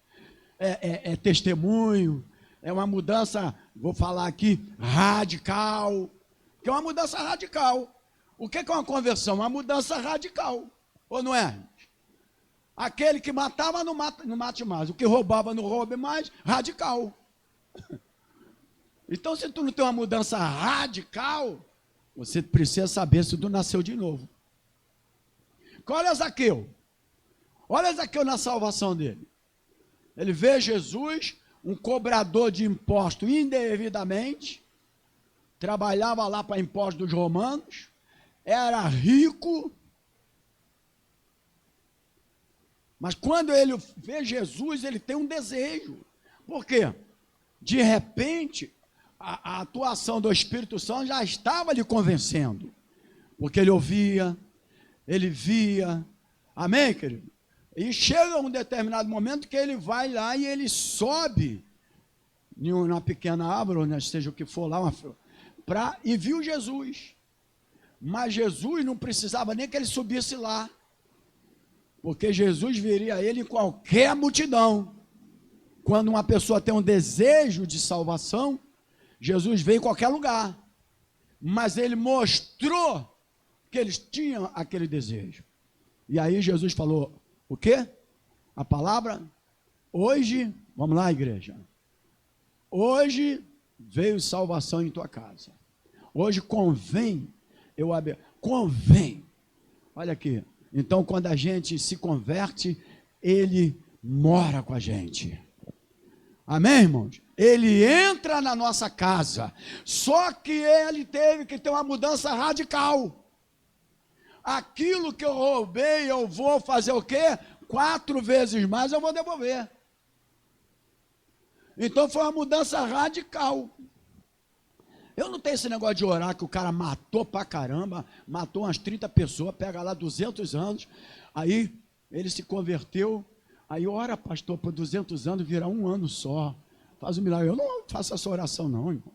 É testemunho, é uma mudança, vou falar aqui, radical. Que é uma mudança radical. O que é uma conversão? Uma mudança radical. Ou não é? Aquele que matava, não mate mais. O que roubava, não roube mais. Radical. Então, se tu não tem uma mudança radical, você precisa saber se tu nasceu de novo. Olha Zaqueu. Olha Zaqueu na salvação dele. Ele vê Jesus, um cobrador de imposto indevidamente, trabalhava lá para impostos dos romanos, era rico, mas quando ele vê Jesus, ele tem um desejo. Por quê? De repente, a atuação do Espírito Santo já estava lhe convencendo, porque ele ouvia, ele via, amém, querido? E chega um determinado momento que ele vai lá e ele sobe em uma pequena árvore, ou seja o que for lá, e viu Jesus. Mas Jesus não precisava nem que ele subisse lá, porque Jesus viria a ele em qualquer multidão. Quando uma pessoa tem um desejo de salvação, Jesus veio em qualquer lugar, mas ele mostrou que eles tinham aquele desejo. E aí Jesus falou, o quê? A palavra, hoje, vamos lá, igreja, hoje veio salvação em tua casa. Hoje convém, convém, olha aqui, então quando a gente se converte, ele mora com a gente. Amém, irmãos? Ele entra na nossa casa, só que ele teve que ter uma mudança radical. Aquilo que eu roubei, eu vou fazer o quê? 4 vezes mais eu vou devolver. Então foi uma mudança radical. Eu não tenho esse negócio de orar que o cara matou pra caramba, matou umas 30 pessoas, pega lá 200 anos, aí ele se converteu, aí ora, pastor, por 200 anos virar 1 ano só. Faz um milagre. Eu não faço essa oração não, irmão.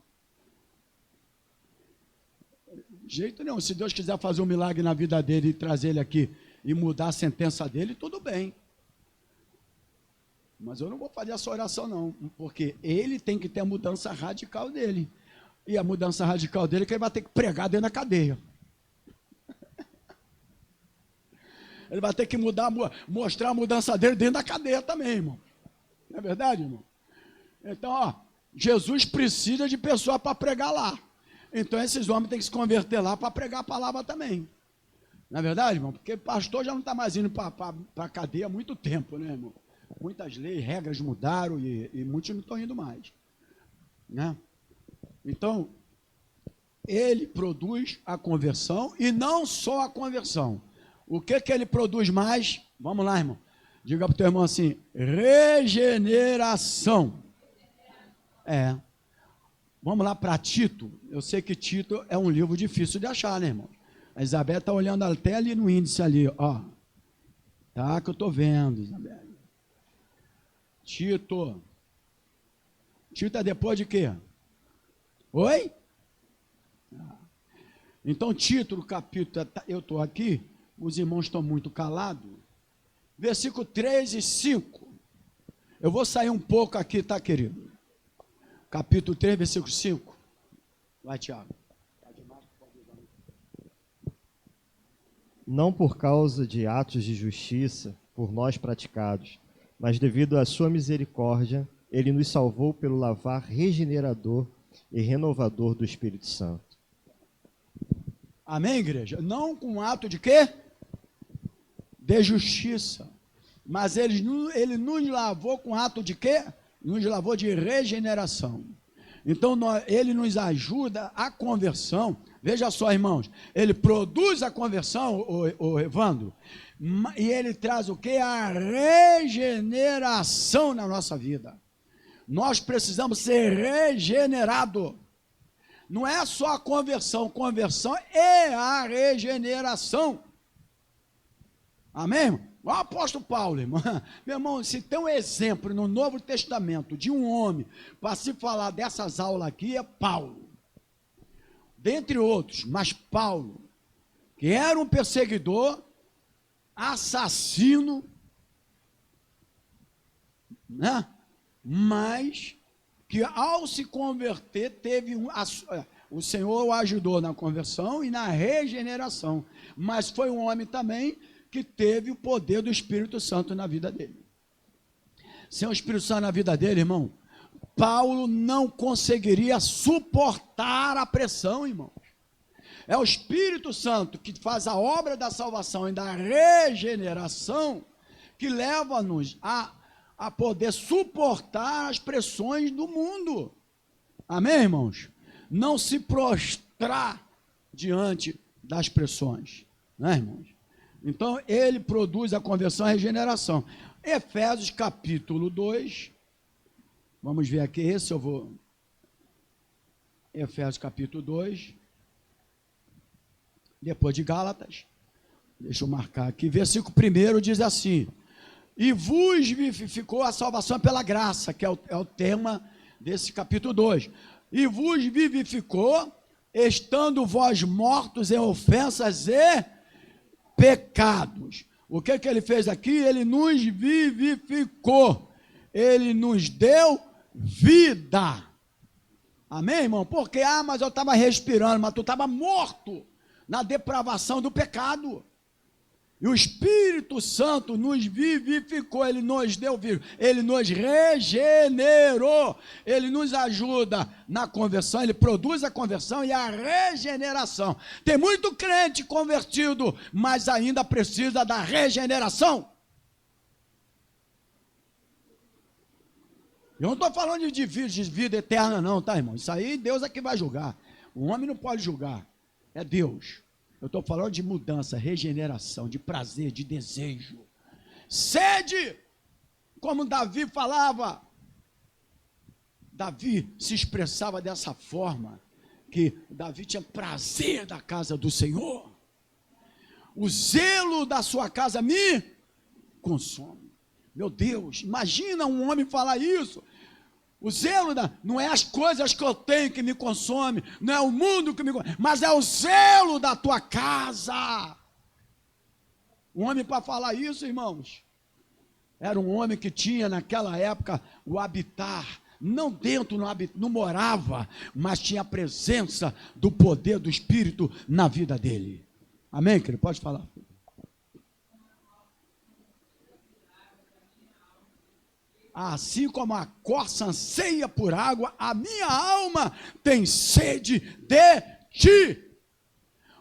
De jeito nenhum. Se Deus quiser fazer um milagre na vida dele e trazer ele aqui e mudar a sentença dele, tudo bem. Mas eu não vou fazer essa oração não, porque ele tem que ter a mudança radical dele. E a mudança radical dele é que ele vai ter que pregar dentro da cadeia. Ele vai ter que mostrar a mudança dele dentro da cadeia também, irmão. Não é verdade, irmão? Então, ó, Jesus precisa de pessoa para pregar lá. Então, esses homens têm que se converter lá para pregar a palavra também. Não é verdade, irmão? Porque pastor já não está mais indo para a cadeia há muito tempo, né, irmão? Muitas leis, regras mudaram e muitos não estão indo mais. Né? Então, ele produz a conversão e não só a conversão. O que ele produz mais? Vamos lá, irmão. Diga para o teu irmão assim, regeneração. Vamos lá para Tito. Eu sei que Tito é um livro difícil de achar, né, irmão? A Isabel está olhando até ali no índice ali, ó. Tá, que eu estou vendo, Isabel. Tito. Tito é depois de quê? Oi? Então, Tito, capítulo, eu estou aqui, os irmãos estão muito calados. Versículo 3 e 5. Eu vou sair um pouco aqui, tá, querido? Capítulo 3, versículo 5. Vai, Tiago. Não por causa de atos de justiça por nós praticados, mas devido à sua misericórdia, ele nos salvou pelo lavar regenerador e renovador do Espírito Santo. Amém, igreja? Não com um ato de quê? De justiça. Mas ele nos lavou com ato de quê? Nos lavou de regeneração. Então, ele nos ajuda a conversão. Veja só, irmãos, ele produz a conversão, o Evandro, e ele traz o quê? A regeneração na nossa vida. Nós precisamos ser regenerados. Não é só a conversão, conversão é a regeneração. Amém, irmão? O apóstolo Paulo, irmão, meu irmão, se tem um exemplo no Novo Testamento de um homem para se falar dessas aulas aqui, é Paulo. Dentre outros, mas Paulo, que era um perseguidor, assassino, né? Mas que ao se converter, o Senhor o ajudou na conversão e na regeneração, mas foi um homem também que teve o poder do Espírito Santo na vida dele. Sem o Espírito Santo na vida dele, irmão, Paulo não conseguiria suportar a pressão, irmão. É o Espírito Santo que faz a obra da salvação e da regeneração que leva-nos a poder suportar as pressões do mundo. Amém, irmãos? Não se prostrar diante das pressões, né, irmãos? Então, ele produz a conversão e a regeneração. Efésios capítulo 2, vamos ver aqui, Efésios capítulo 2, depois de Gálatas, deixa eu marcar aqui, versículo 1 diz assim: e vos vivificou a salvação pela graça, que é o tema desse capítulo 2, e vos vivificou, estando vós mortos em ofensas e pecados. O que ele fez aqui? Ele nos vivificou, ele nos deu vida. Amém, irmão? Porque, mas eu estava respirando, mas tu estava morto na depravação do pecado. E o Espírito Santo nos vivificou, ele nos deu vida, ele nos regenerou, ele nos ajuda na conversão, ele produz a conversão e a regeneração. Tem muito crente convertido, mas ainda precisa da regeneração. Eu não estou falando de vida eterna não, tá, irmão? Isso aí Deus é que vai julgar. O homem não pode julgar, é Deus. Eu estou falando de mudança, regeneração, de prazer, de desejo. Sede, como Davi falava. Davi se expressava dessa forma, que Davi tinha prazer da casa do Senhor. O zelo da sua casa me consome. Meu Deus, imagina um homem falar isso. O zelo não é as coisas que eu tenho que me consome, não é o mundo que me consome, mas é o zelo da tua casa. Um homem para falar isso, irmãos, era um homem que tinha naquela época o habitar, não dentro, não morava, mas tinha a presença do poder do Espírito na vida dele. Amém, querido? Pode falar. Assim como a corça anseia por água, a minha alma tem sede de ti.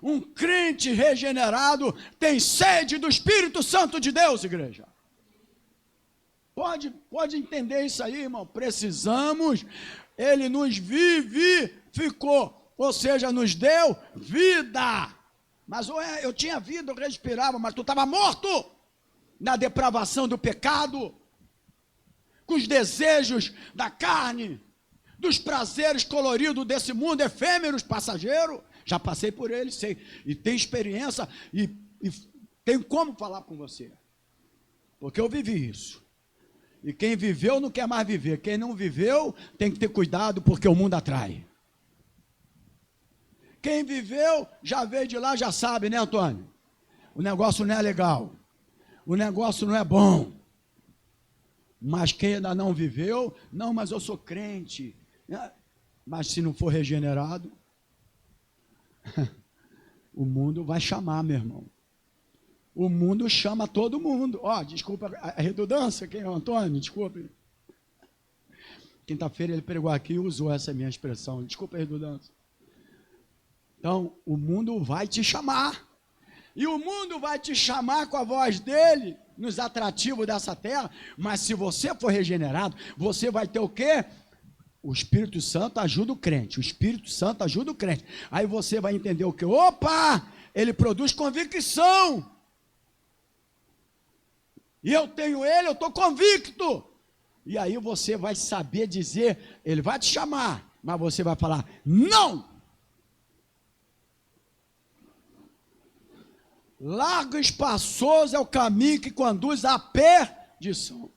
Um crente regenerado tem sede do Espírito Santo de Deus, igreja. Pode entender isso aí, irmão. Precisamos, ele nos vivificou, ou seja, nos deu vida. Mas eu tinha vida, eu respirava, mas tu estava morto na depravação do pecado, com os desejos da carne, dos prazeres coloridos desse mundo, efêmeros, passageiro. Já passei por eles, sei, e tenho experiência, e tenho como falar com você, porque eu vivi isso. E quem viveu não quer mais viver, quem não viveu tem que ter cuidado, porque o mundo atrai. Quem viveu, já veio de lá, já sabe, né, Antônio? O negócio não é legal, o negócio não é bom. Mas quem ainda não viveu, não, mas eu sou crente. Mas se não for regenerado, o mundo vai chamar, meu irmão. O mundo chama todo mundo. Desculpa a redundância, quem é o Antônio? Desculpe. Quinta-feira ele pregou aqui e usou essa minha expressão. Desculpa a redundância. Então, o mundo vai te chamar. E o mundo vai te chamar com a voz dele, nos atrativos dessa terra, mas se você for regenerado, você vai ter o quê? O Espírito Santo ajuda o crente, o Espírito Santo ajuda o crente. Aí você vai entender o quê? Opa, ele produz convicção. E eu tenho ele, eu estou convicto. E aí você vai saber dizer, ele vai te chamar, mas você vai falar, não! Largo e espaçoso é o caminho que conduz à perdição.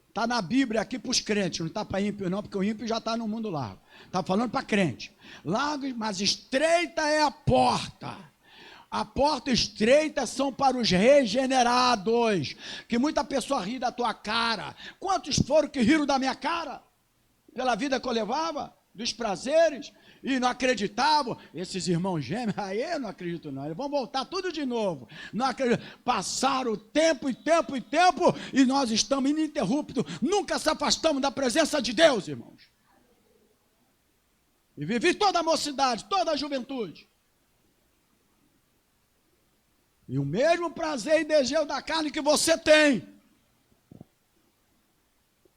Está na Bíblia aqui para os crentes, não está para ímpio não, porque o ímpio já está no mundo largo. Está falando para crente. Largo, mas estreita é a porta. A porta estreita são para os regenerados. Que muita pessoa ri da tua cara. Quantos foram que riram da minha cara? Pela vida que eu levava? Dos prazeres? E não acreditavam, esses irmãos gêmeos, aí eu não acredito não, eles vão voltar tudo de novo, não acredito. Passaram tempo, e nós estamos ininterruptos, nunca se afastamos da presença de Deus, irmãos, e vivi toda a mocidade, toda a juventude, e o mesmo prazer e desejo da carne que você tem,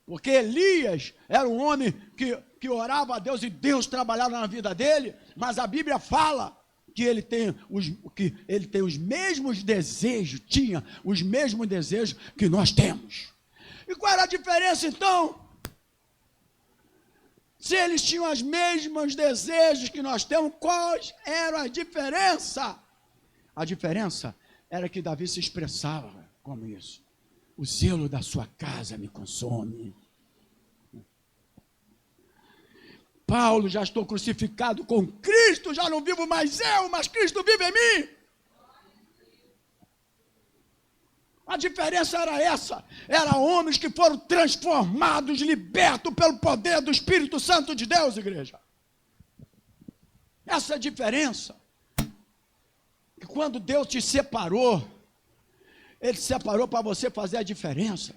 porque Elias era um homem que orava a Deus e Deus trabalhava na vida dele, mas a Bíblia fala que ele tem os mesmos desejos, tinha os mesmos desejos que nós temos. E qual era a diferença então? Se eles tinham os mesmos desejos que nós temos, quais eram a diferença? A diferença era que Davi se expressava como isso. O zelo da sua casa me consome. Paulo, já estou crucificado com Cristo, já não vivo mais eu, mas Cristo vive em mim. A diferença era essa, eram homens que foram transformados, libertos pelo poder do Espírito Santo de Deus, igreja. Essa é a diferença. E quando Deus te separou, Ele te separou para você fazer a diferença.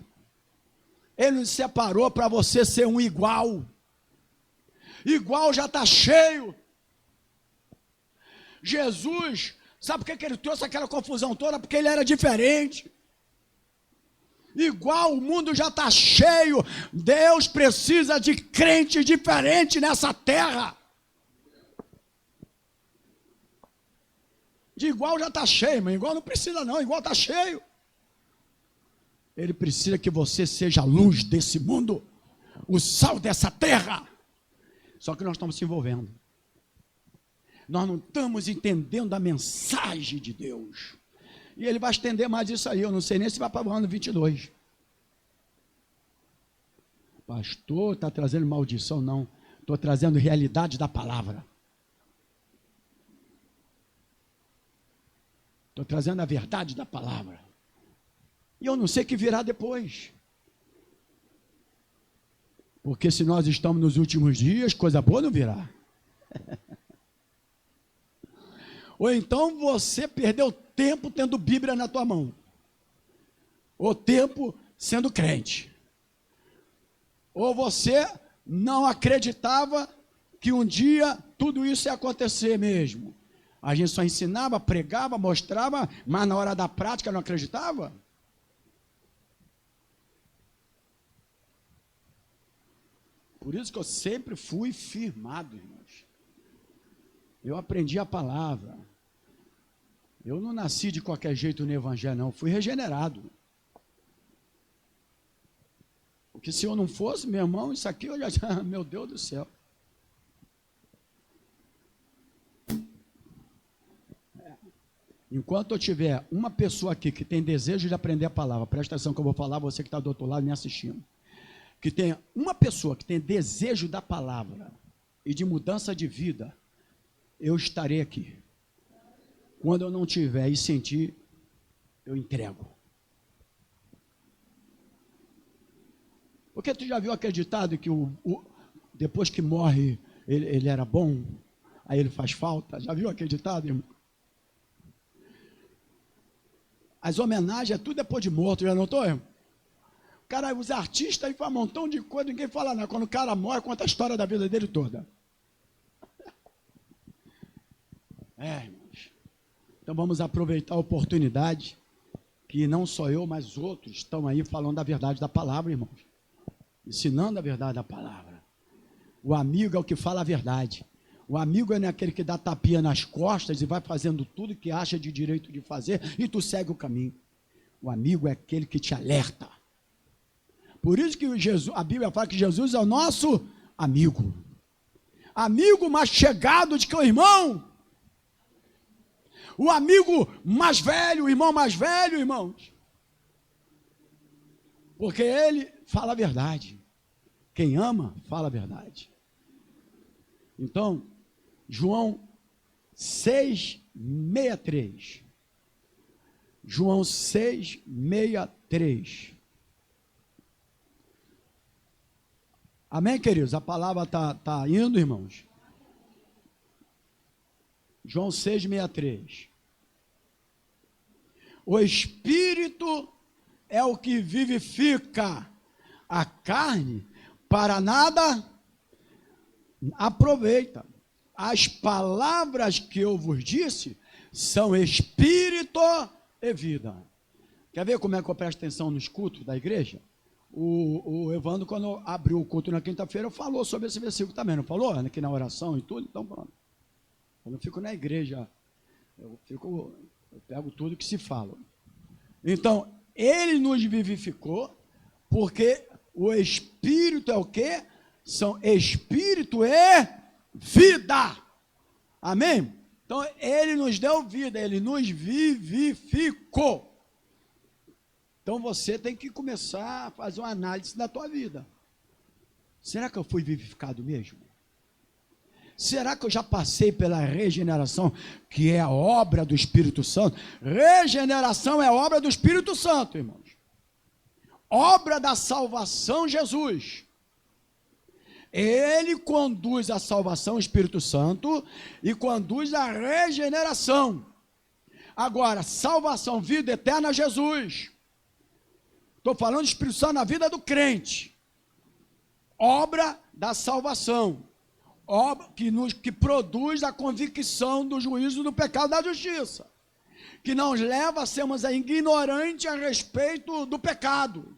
Ele nos separou para você ser um igual. Igual já está cheio. Jesus, sabe por que ele trouxe aquela confusão toda? Porque ele era diferente. Igual, o mundo já está cheio. Deus precisa de crente diferente nessa terra. De igual já está cheio, mas igual não precisa não, igual está cheio. Ele precisa que você seja a luz desse mundo, o sal dessa terra. Só que nós estamos se envolvendo. Nós não estamos entendendo a mensagem de Deus. E ele vai estender mais isso aí. Eu não sei nem se vai para o ano 22. Pastor, está trazendo maldição? Não. Estou trazendo realidade da palavra. Estou trazendo a verdade da palavra. E eu não sei o que virá depois. Porque se nós estamos nos últimos dias, coisa boa não virá. Ou então você perdeu tempo tendo Bíblia na tua mão. Ou tempo sendo crente. Ou você não acreditava que um dia tudo isso ia acontecer mesmo. A gente só ensinava, pregava, mostrava, mas na hora da prática não acreditava. Por isso que eu sempre fui firmado, irmãos. Eu aprendi a palavra. Eu não nasci de qualquer jeito no evangelho, não. Eu fui regenerado. Porque se eu não fosse, meu irmão, isso aqui eu já... Meu Deus do céu. Enquanto eu tiver uma pessoa aqui que tem desejo de aprender a palavra, presta atenção que eu vou falar, você que está do outro lado me assistindo, que tem uma pessoa que tem desejo da palavra e de mudança de vida, eu estarei aqui. Quando eu não tiver e sentir, eu entrego. Porque tu já viu aquele ditado que depois que morre, ele era bom, aí ele faz falta? Já viu aquele ditado, irmão? As homenagens é tudo depois de morto, já notou, irmão? Cara, os artistas aí fazem um montão de coisa, ninguém fala nada. Quando o cara morre, conta a história da vida dele toda. Irmãos. Então vamos aproveitar a oportunidade, que não só eu, mas outros estão aí falando da verdade da palavra, irmãos. Ensinando a verdade da palavra. O amigo é o que fala a verdade. O amigo não é aquele que dá tapinha nas costas e vai fazendo tudo que acha de direito de fazer e tu segue o caminho. O amigo é aquele que te alerta. Por isso que a Bíblia fala que Jesus é o nosso amigo. Amigo mais chegado do que o irmão. O amigo mais velho, o irmão mais velho, irmãos. Porque ele fala a verdade. Quem ama, fala a verdade. Então, João 6,63. João 6,63. Amém, queridos? A palavra está indo, irmãos? João 6,63. O Espírito é o que vivifica, a carne para nada aproveita. As palavras que eu vos disse são Espírito e vida. Quer ver como é que eu presto atenção nos cultos da igreja? O Evandro, quando abriu o culto na quinta-feira, falou sobre esse versículo também, não falou? Aqui na oração e tudo, então pronto. Eu não fico na igreja, eu pego tudo que se fala. Então, ele nos vivificou, porque o Espírito é o quê? São Espírito e vida. Amém? Então, ele nos deu vida, ele nos vivificou. Então, você tem que começar a fazer uma análise da tua vida. Será que eu fui vivificado mesmo? Será que eu já passei pela regeneração, que é a obra do Espírito Santo? Regeneração é obra do Espírito Santo, irmãos. Obra da salvação, Jesus. Ele conduz a salvação, o Espírito Santo, e conduz a regeneração. Agora, salvação, vida eterna, Jesus. Estou falando do Espírito Santo na vida do crente. Obra da salvação. Obra que produz a convicção do juízo do pecado e da justiça, que nos leva a sermos ignorantes a respeito do pecado,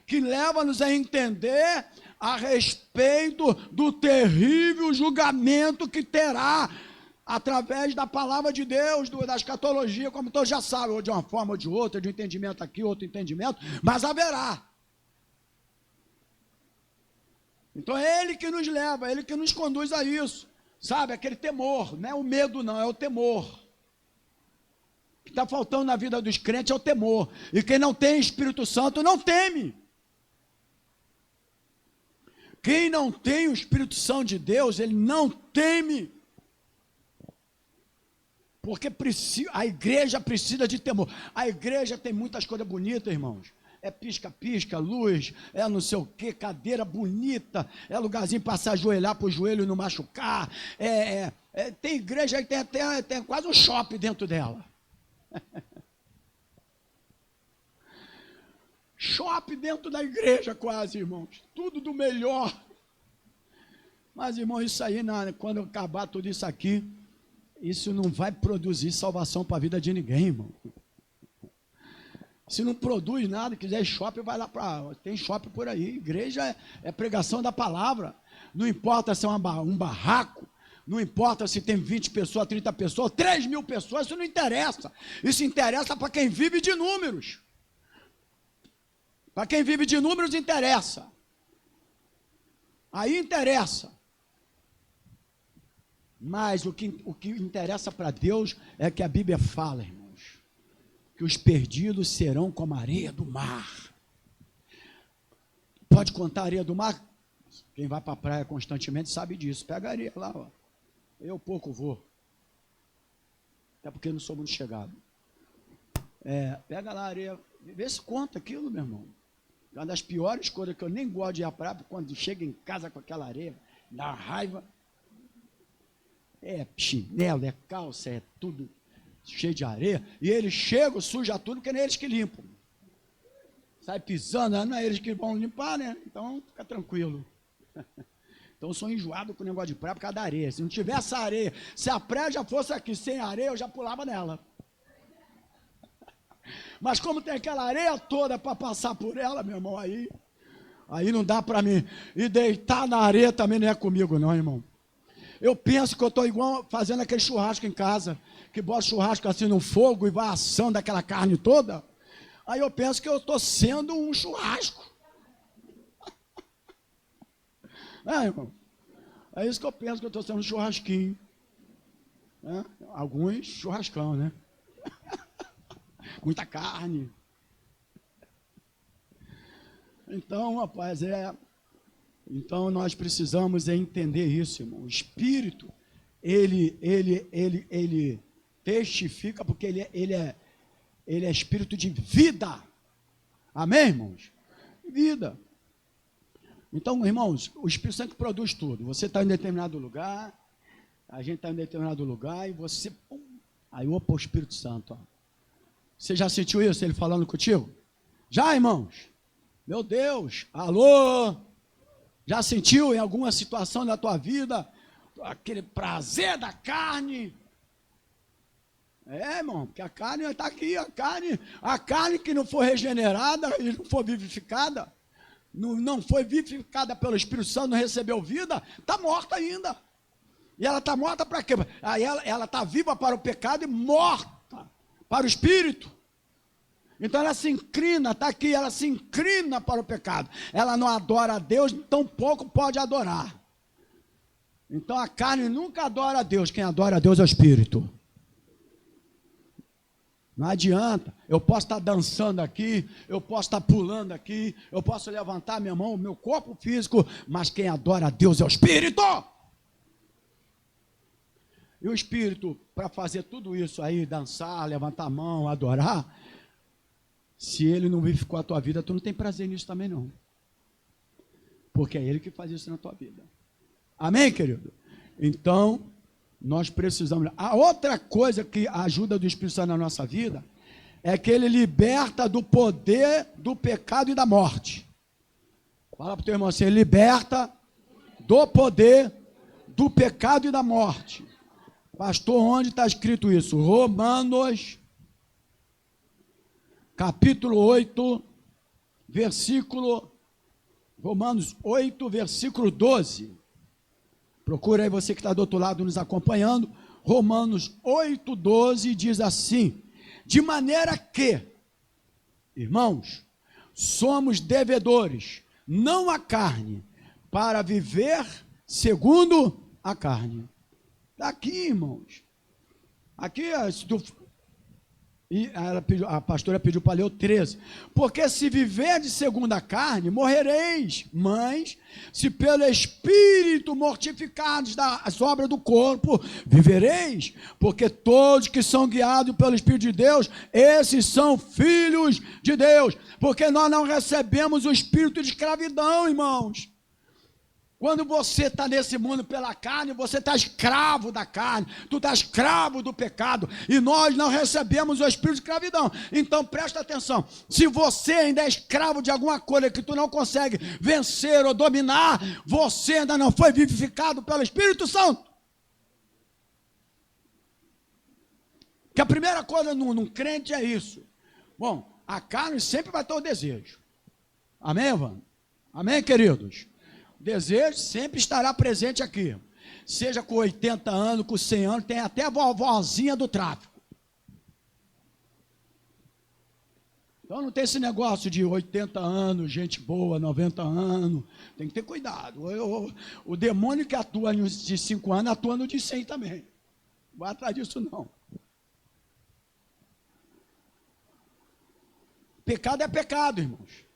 que leva-nos a entender a respeito do terrível julgamento que terá através da palavra de Deus, da escatologia, como todos já sabem, ou de uma forma ou de outra, de um entendimento aqui, outro entendimento, mas haverá. Então é ele que nos leva, é ele que nos conduz a isso, sabe, aquele temor, não é o medo não, é o temor. O que está faltando na vida dos crentes é o temor, e quem não tem Espírito Santo não teme. Quem não tem o Espírito Santo de Deus, ele não teme, porque a igreja precisa de temor. A igreja tem muitas coisas bonitas, irmãos. É pisca-pisca, luz, é não sei o que, cadeira bonita, é lugarzinho para se ajoelhar para o joelho não machucar, tem igreja que tem quase um shopping dentro dela. Shopping dentro da igreja quase, irmãos, tudo do melhor. Mas, irmão, isso aí, quando acabar tudo isso aqui, isso não vai produzir salvação para a vida de ninguém, irmão. Se não produz nada, quiser shopping, vai lá para... Tem shopping por aí. Igreja é pregação da palavra. Não importa se é um barraco, não importa se tem 20 pessoas, 30 pessoas, 3.000 pessoas, isso não interessa. Isso interessa para quem vive de números. Para quem vive de números, interessa. Aí interessa. Mas o que interessa para Deus é que a Bíblia fala, irmão, que os perdidos serão como a areia do mar. Pode contar a areia do mar? Quem vai para a praia constantemente sabe disso. Pega a areia lá, ó. Eu pouco vou. Até porque não sou muito chegado. Pega lá a areia, vê se conta aquilo, meu irmão. É uma das piores coisas que eu nem gosto de ir à praia, quando chega em casa com aquela areia, dá raiva. É chinelo, é calça, é tudo cheio de areia, e eles chegam, suja tudo, porque não é eles que limpam. Sai pisando, não é eles que vão limpar, né? Então, fica tranquilo. Então, eu sou enjoado com o negócio de praia por causa da areia. Se não tivesse areia, se a praia já fosse aqui sem areia, eu já pulava nela. Mas como tem aquela areia toda para passar por ela, meu irmão, aí não dá para mim. E deitar na areia também não é comigo, não, irmão. Eu penso que eu estou igual fazendo aquele churrasco em casa, que bota churrasco assim no fogo e vai assando aquela carne toda. Aí eu penso que eu estou sendo um churrasco. Irmão? É isso que eu penso que eu estou sendo um churrasquinho. Alguns churrascão, né? Muita carne. Então, rapaz, então nós precisamos entender isso, irmão. O Espírito, ele testifica porque ele é Espírito de vida. Amém, irmãos? Vida. Então, irmãos, o Espírito Santo produz tudo. Você está em determinado lugar, a gente está em determinado lugar e você... Aí, opa, o Espírito Santo. Ó. Você já sentiu isso, ele falando contigo? Já, irmãos? Meu Deus, alô? Já sentiu em alguma situação da tua vida aquele prazer da carne? Irmão, porque a carne está aqui, a carne que não foi regenerada e não foi vivificada, não foi vivificada pelo Espírito Santo, não recebeu vida, está morta ainda. E ela está morta para quê? Aí ela está viva para o pecado e morta para o Espírito. Então ela se inclina, está aqui, ela se inclina para o pecado. Ela não adora a Deus, tão pouco pode adorar. Então a carne nunca adora a Deus, quem adora a Deus é o Espírito. Não adianta, eu posso estar dançando aqui, eu posso estar pulando aqui, eu posso levantar minha mão, meu corpo físico, mas quem adora a Deus é o Espírito. E o Espírito, para fazer tudo isso aí, dançar, levantar a mão, adorar, se ele não vivificou a tua vida, tu não tem prazer nisso também não. Porque é ele que faz isso na tua vida. Amém, querido? Então, nós precisamos... A outra coisa que ajuda do Espírito Santo na nossa vida é que ele liberta do poder do pecado e da morte. Fala para o teu irmão assim, ele liberta do poder do pecado e da morte. Pastor, onde está escrito isso? Romanos... capítulo 8, Romanos 8, versículo 12. Procura aí você que está do outro lado nos acompanhando. Romanos 8, 12 diz assim: de maneira que, irmãos, somos devedores, não a carne, para viver segundo a carne. Está aqui, irmãos. Aqui, e a pastora pediu para ler o 13. Porque se viverdes segundo a carne, morrereis. Mas, se pelo Espírito mortificados das obras do corpo, vivereis. Porque todos que são guiados pelo Espírito de Deus, esses são filhos de Deus. Porque nós não recebemos o espírito de escravidão, irmãos. Quando você está nesse mundo pela carne, você está escravo da carne, tu está escravo do pecado, e nós não recebemos o espírito de escravidão. Então presta atenção, se você ainda é escravo de alguma coisa que tu não consegue vencer ou dominar, você ainda não foi vivificado pelo Espírito Santo. Que a primeira coisa num crente é isso. Bom, a carne sempre vai ter o desejo. Amém, Evandro? Amém, queridos? Desejo sempre estará presente aqui. Seja com 80 anos, com 100 anos, tem até a vovozinha do tráfico. Então não tem esse negócio de 80 anos, gente boa, 90 anos. Tem que ter cuidado. O demônio que atua de 5 anos, atua no de 100 também. Não vai atrás disso não. Pecado é pecado, irmãos.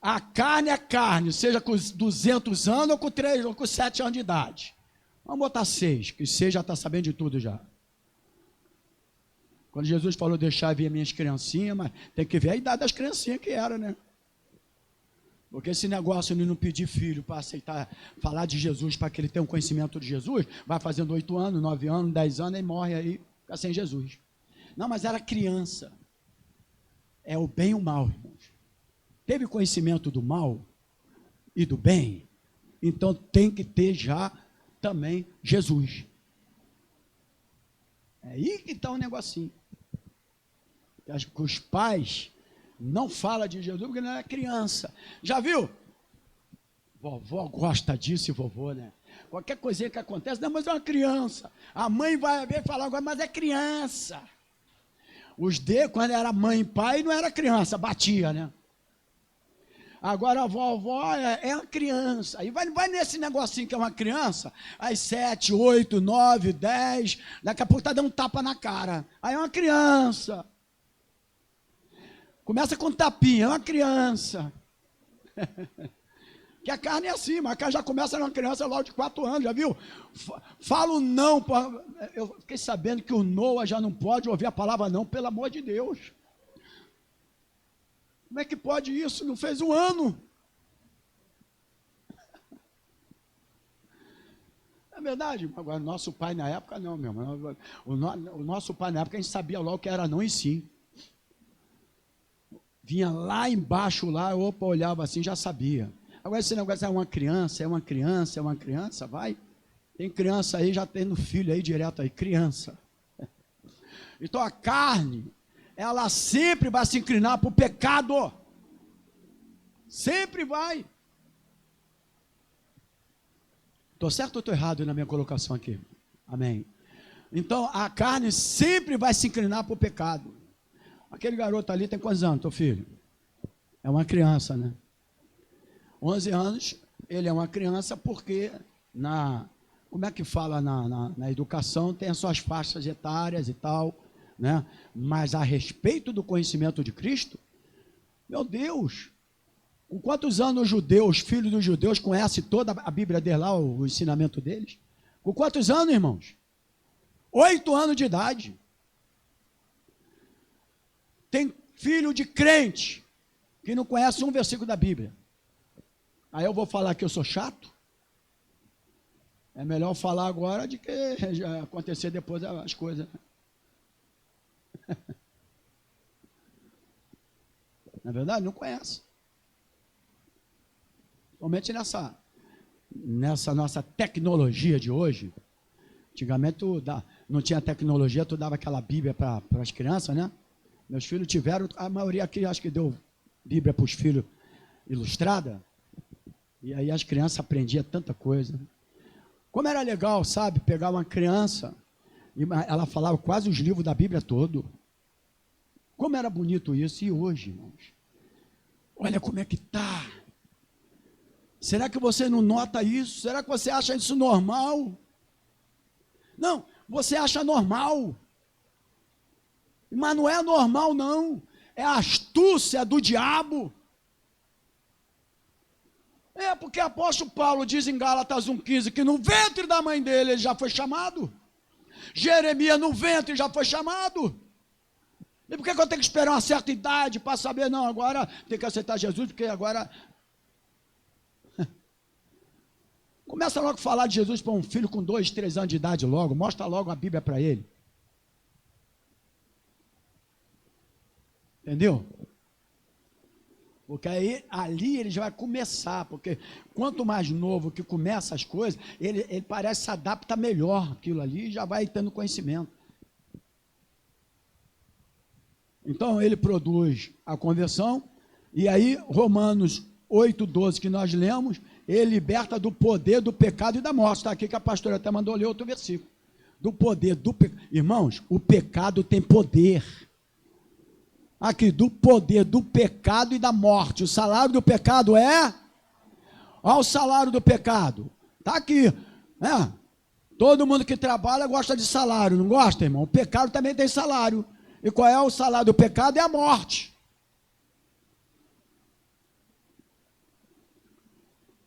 A carne é carne, seja com 200 anos ou com 3 ou com 7 anos de idade. Vamos botar 6, que 6 já está sabendo de tudo já. Quando Jesus falou deixar vir minhas criancinhas, mas tem que ver a idade das criancinhas que era, né? Porque esse negócio de não pedir filho para aceitar, falar de Jesus, para que ele tenha um conhecimento de Jesus, vai fazendo 8 anos, 9 anos, 10 anos e morre aí, fica sem Jesus. Não, mas era criança. É o bem e o mal, irmãos. Teve conhecimento do mal e do bem, então tem que ter já também Jesus. É aí que está o negocinho. Que os pais não falam de Jesus porque não é criança. Já viu? Vovó gosta disso e vovô, né? Qualquer coisinha que acontece, não, mas é uma criança. A mãe vai ver e falar agora, mas é criança. Quando era mãe e pai, não era criança, batia, né? Agora a vovó é uma criança. Aí vai nesse negocinho que é uma criança, às 7, 8, 9, 10, daqui a pouco está dando um tapa na cara. Aí é uma criança. Começa com tapinha, é uma criança. Que a carne é assim, mas a carne já começa numa criança logo de 4 anos, já viu? Fala o não. Eu fiquei sabendo que o Noah já não pode ouvir a palavra não, pelo amor de Deus. Como é que pode isso? Não fez 1 ano. É verdade. Agora, nosso pai na época, não, meu irmão. O nosso pai na época, a gente sabia logo que era não e sim. Vinha lá embaixo, lá, opa, olhava assim, já sabia. Agora esse negócio é uma criança, vai. Tem criança aí, já tendo filho aí, direto aí, criança. Então a carne, ela sempre vai se inclinar para o pecado. Sempre vai. Estou certo ou estou errado na minha colocação aqui? Amém. Então a carne sempre vai se inclinar para o pecado. Aquele garoto ali tem quantos anos, teu filho? É uma criança, né? 11 anos, ele é uma criança porque, como é que fala na educação, tem as suas faixas etárias e tal, né? Mas a respeito do conhecimento de Cristo, meu Deus, com quantos anos os judeus, filhos dos judeus, conhecem toda a Bíblia deles lá, o ensinamento deles? Com quantos anos, irmãos? 8 anos de idade. Tem filho de crente que não conhece um versículo da Bíblia. Aí eu vou falar que eu sou chato? É melhor falar agora de que já acontecer depois as coisas. Na verdade, não conhece. Somente nessa nossa tecnologia de hoje. Antigamente não tinha tecnologia, tu dava aquela Bíblia para as crianças, né? Meus filhos tiveram, a maioria aqui acho que deu Bíblia para os filhos ilustrada. E aí as crianças aprendiam tanta coisa. Como era legal, sabe, pegar uma criança e ela falava quase os livros da Bíblia todo. Como era bonito isso. E hoje, irmãos, olha como é que está. Será que você não nota isso? Será que você acha isso normal? Não, você acha normal. Mas não é normal, não. É a astúcia do diabo. É porque o apóstolo Paulo diz em Gálatas 1,15 que no ventre da mãe dele ele já foi chamado. Jeremias no ventre já foi chamado. E por que eu tenho que esperar uma certa idade para saber? Não, agora tem que aceitar Jesus, porque agora... Começa logo a falar de Jesus para um filho com 2, 3 anos de idade logo. Mostra logo a Bíblia para ele. Entendeu? Porque aí, ali ele já vai começar, porque quanto mais novo que começa as coisas, ele parece se adapta melhor àquilo ali e já vai tendo conhecimento. Então ele produz a conversão, e aí Romanos 8,12 que nós lemos, ele liberta do poder do pecado e da morte. Está aqui que a pastora até mandou ler outro versículo. Do poder do pecado. Irmãos, o pecado tem poder. Aqui, do poder do pecado e da morte. O salário do pecado é? Olha o salário do pecado. Está aqui. Todo mundo que trabalha gosta de salário, não gosta, irmão? O pecado também tem salário. E qual é o salário do pecado? É a morte.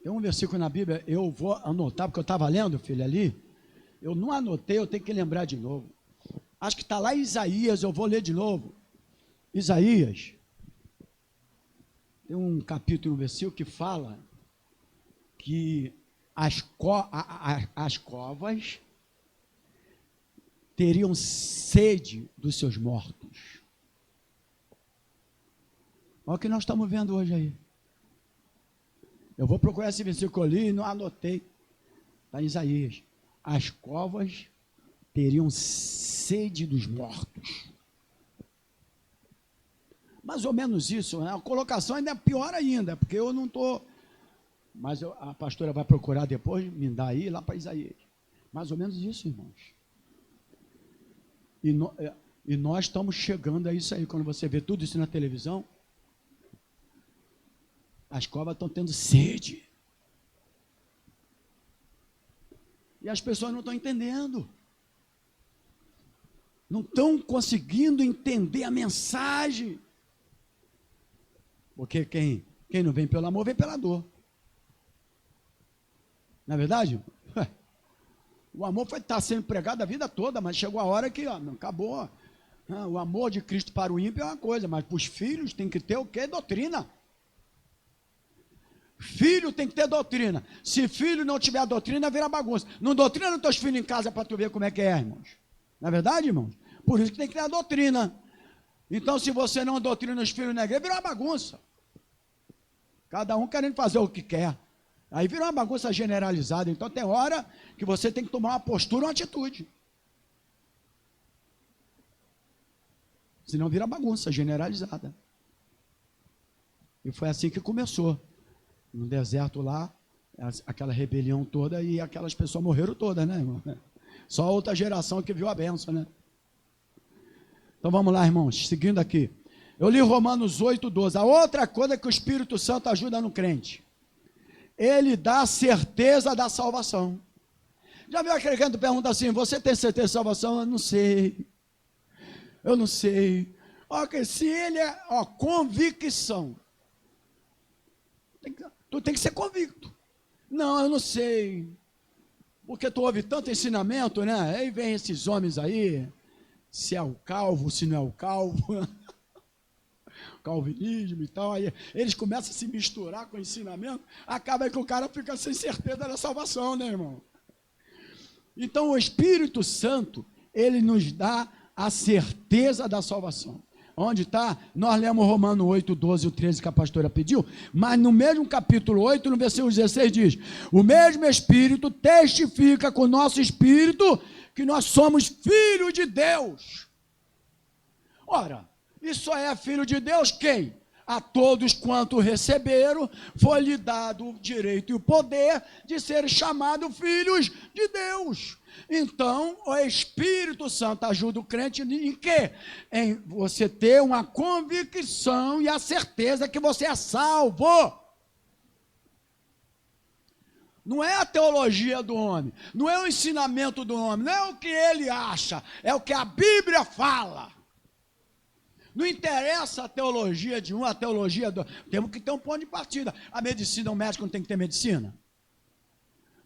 Tem um versículo na Bíblia, eu vou anotar, porque eu estava lendo, filho, ali. Eu não anotei, eu tenho que lembrar de novo. Acho que está lá em Isaías, eu vou ler de novo. Isaías, tem um capítulo, um versículo que fala que as covas teriam sede dos seus mortos. Olha o que nós estamos vendo hoje aí. Eu vou procurar esse versículo ali e não anotei. Está em Isaías. As covas teriam sede dos mortos. Mais ou menos isso, né? A colocação ainda é pior ainda, porque eu não estou... Mas a pastora vai procurar depois, me dar aí, lá para Isaías. Mais ou menos isso, irmãos. E nós estamos chegando a isso aí, quando você vê tudo isso na televisão. As covas estão tendo sede. E as pessoas não estão entendendo. Não estão conseguindo entender a mensagem. Porque quem não vem pelo amor, vem pela dor. Não é verdade? O amor foi estar sendo pregado a vida toda, mas chegou a hora que acabou. O amor de Cristo para o ímpio é uma coisa, mas para os filhos tem que ter o quê? Doutrina. Filho tem que ter doutrina. Se filho não tiver doutrina, vira bagunça. Não doutrina os teus filhos em casa para tu ver como é que é, irmãos. Não é verdade, irmãos? Por isso que tem que ter a doutrina. Então, se você não doutrina os filhos na igreja, vira uma bagunça. Cada um querendo fazer o que quer. Aí vira uma bagunça generalizada. Então, tem hora que você tem que tomar uma postura, uma atitude. Senão vira bagunça generalizada. E foi assim que começou. No deserto lá, aquela rebelião toda, e aquelas pessoas morreram todas, né, irmão? Só outra geração que viu a bênção, né? Então vamos lá, irmãos, seguindo aqui. Eu li Romanos 8:12. A outra coisa que o Espírito Santo ajuda no crente. Ele dá a certeza da salvação. Já viu aquele que pergunta assim, você tem certeza da salvação? Eu não sei. Eu não sei. Ok, se ele é, convicção. Tu tem que ser convicto. Não, eu não sei. Porque tu ouve tanto ensinamento, né? Aí vem esses homens aí, se é o calvo, se não é o calvo, calvinismo e tal, aí eles começam a se misturar com o ensinamento, acaba que o cara fica sem certeza da salvação, né, irmão? Então o Espírito Santo, ele nos dá a certeza da salvação. Onde está? Nós lemos Romanos 8, 12 e 13 que a pastora pediu, mas no mesmo capítulo 8, no versículo 16 diz, o mesmo Espírito testifica com o nosso Espírito que nós somos filhos de Deus. Ora, e só é filho de Deus quem? A todos quanto receberam, foi-lhe dado o direito e o poder de serem chamados filhos de Deus. Então, o Espírito Santo ajuda o crente em quê? Em você ter uma convicção e a certeza que você é salvo. Não é a teologia do homem, não é o ensinamento do homem, não é o que ele acha, é o que a Bíblia fala. Não interessa a teologia de um, a teologia do outro. Temos que ter um ponto de partida. A medicina, o médico não tem que ter medicina?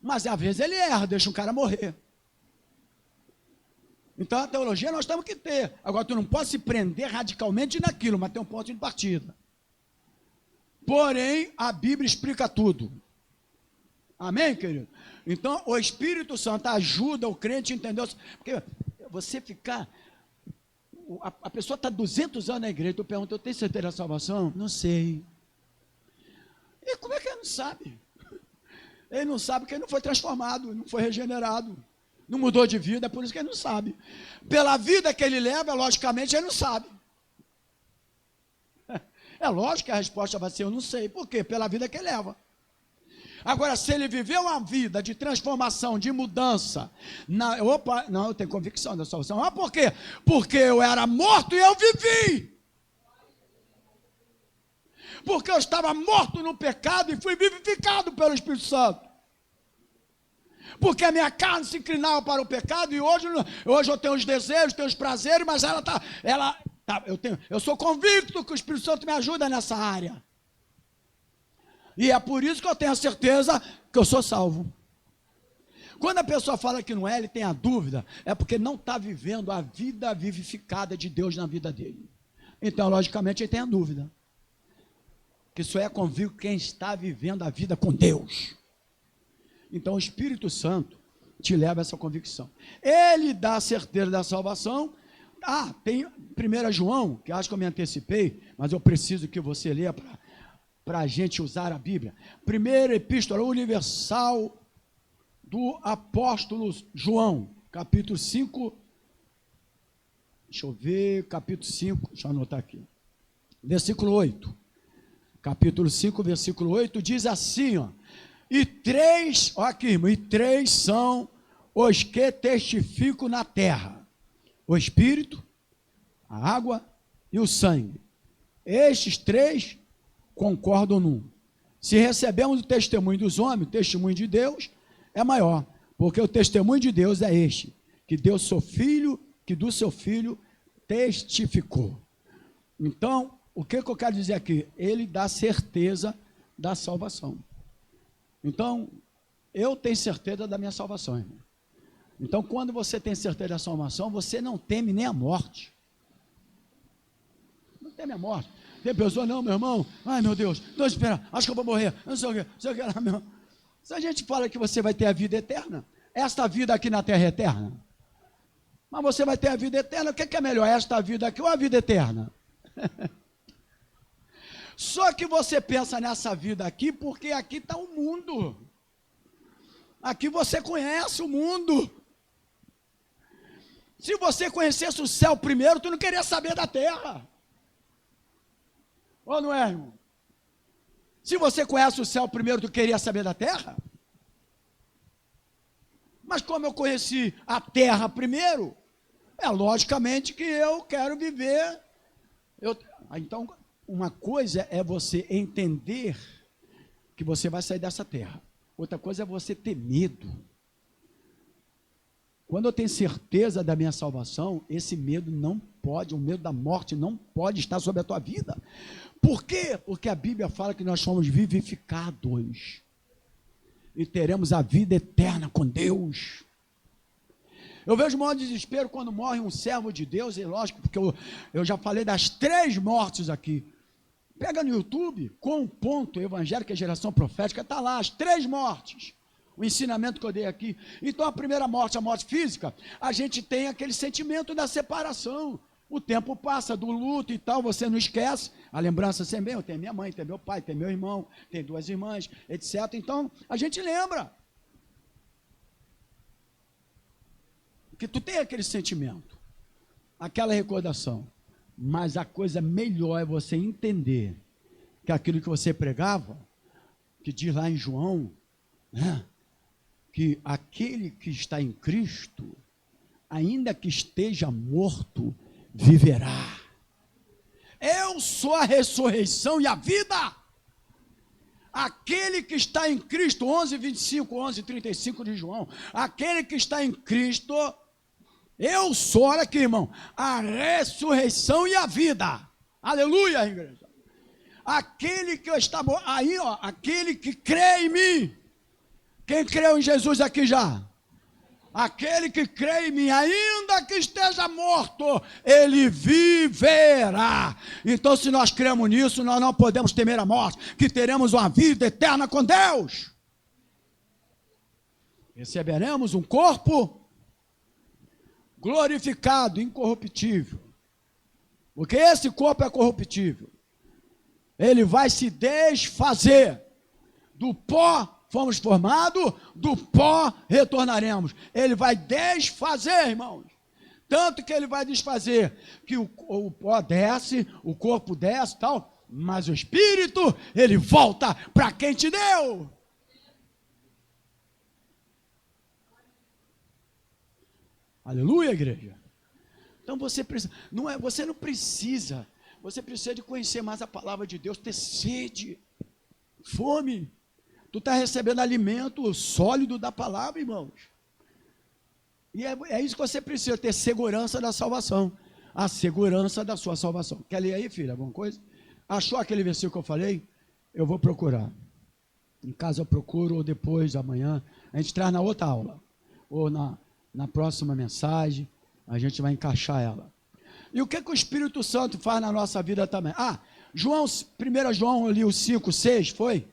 Mas às vezes ele erra, deixa um cara morrer. Então a teologia nós temos que ter. Agora tu não pode se prender radicalmente naquilo, mas tem um ponto de partida. Porém, a Bíblia explica tudo. Amém, querido? Então o Espírito Santo ajuda o crente a entender. Porque você ficar... A pessoa está 200 anos na igreja, tu pergunta, eu tenho certeza da salvação? Não sei. E como é que ele não sabe? Ele não sabe porque ele não foi transformado, não foi regenerado, não mudou de vida, é por isso que ele não sabe. Pela vida que ele leva, logicamente, ele não sabe. É lógico que a resposta vai ser, eu não sei. Por quê? Pela vida que ele leva. Agora, se ele viveu uma vida de transformação, de mudança, eu tenho convicção da salvação. Ah, por quê? Porque eu era morto e eu vivi. Porque eu estava morto no pecado e fui vivificado pelo Espírito Santo. Porque a minha carne se inclinava para o pecado e hoje eu tenho os desejos, tenho os prazeres, mas eu sou convicto que o Espírito Santo me ajuda nessa área. E é por isso que eu tenho a certeza que eu sou salvo. Quando a pessoa fala que não é, ele tem a dúvida, é porque não está vivendo a vida vivificada de Deus na vida dele. Então, logicamente, ele tem a dúvida. Que só é convicto quem está vivendo a vida com Deus. Então, o Espírito Santo te leva a essa convicção. Ele dá a certeza da salvação. Tem 1 João, que acho que eu me antecipei, mas eu preciso que você leia para a gente usar a Bíblia. Primeira Epístola Universal do Apóstolo João, capítulo 5. Deixa eu ver, capítulo 5, deixa eu anotar aqui. Versículo 8. Capítulo 5, versículo 8, diz assim, ó. E três são os que testificam na terra: o Espírito, a água e o sangue. Estes três concordam num. Se recebemos o testemunho dos homens, o testemunho de Deus é maior, porque o testemunho de Deus é este, que Deus seu filho, que do seu filho testificou. Então, o que eu quero dizer aqui? Ele dá certeza da salvação. Então, eu tenho certeza da minha salvação, irmão. Então, quando você tem certeza da salvação, você não teme nem a morte. Não teme a morte. Tem pessoa, não, meu irmão, ai meu Deus, não espera, acho que eu vou morrer, não sei o que, não sei o que lá, meu irmão. Se a gente fala que você vai ter a vida eterna, esta vida aqui na terra é eterna. Mas você vai ter a vida eterna, o que é melhor, esta vida aqui ou a vida eterna? Só que você pensa nessa vida aqui, porque aqui está o mundo. Aqui você conhece o mundo. Se você conhecesse o céu primeiro, tu não queria saber da terra. Ou não é, irmão? Se você conhece o céu primeiro, tu queria saber da terra? Mas como eu conheci a terra primeiro, é logicamente que eu quero viver. Então, uma coisa é você entender que você vai sair dessa terra. Outra coisa é você ter medo. Quando eu tenho certeza da minha salvação, esse medo não pode, o medo da morte não pode estar sobre a tua vida. Por quê? Porque a Bíblia fala que nós somos vivificados e teremos a vida eterna com Deus. Eu vejo o maior desespero quando morre um servo de Deus, e lógico, porque eu já falei das 3 mortes aqui. Pega no YouTube, com um ponto, Evangélica Geração Profética, está lá, as 3 mortes. O ensinamento que eu dei aqui. Então, a primeira morte, a morte física, a gente tem aquele sentimento da separação. O tempo passa, do luto e tal, você não esquece. A lembrança sempre, eu tenho minha mãe, tenho meu pai, tenho meu irmão, tenho 2 irmãs, etc. Então, a gente lembra. Que tu tem aquele sentimento, aquela recordação. Mas a coisa melhor é você entender que aquilo que você pregava, que diz lá em João, né? Que aquele que está em Cristo, ainda que esteja morto, viverá. Eu sou a ressurreição e a vida. Aquele que está em Cristo, 11:25, 11:35 de João, aquele que está em Cristo, eu sou, olha aqui, irmão, a ressurreição e a vida. Aleluia, igreja. Aquele que está aí, ó, aquele que crê em mim. Quem creu em Jesus aqui já? Aquele que crê em mim, ainda que esteja morto, ele viverá. Então, se nós cremos nisso, nós não podemos temer a morte, que teremos uma vida eterna com Deus. Receberemos um corpo glorificado, incorruptível. Porque esse corpo é corruptível. Ele vai se desfazer. Do pó fomos formados, do pó retornaremos. Ele vai desfazer, irmãos. Tanto que ele vai desfazer que o pó desce, o corpo desce e tal, mas o espírito, ele volta para quem te deu. Aleluia, igreja. Então você precisa, você não precisa, você precisa de conhecer mais a palavra de Deus, ter sede, fome. Tu está recebendo alimento sólido da palavra, irmãos. E é isso que você precisa, ter segurança da salvação. A segurança da sua salvação. Quer ler aí, filha, alguma coisa? Achou aquele versículo que eu falei? Eu vou procurar. Em casa eu procuro, ou depois, amanhã. A gente traz na outra aula. Ou na próxima mensagem, a gente vai encaixar ela. E o que o Espírito Santo faz na nossa vida também? 1 João ali, o 5, 6, foi?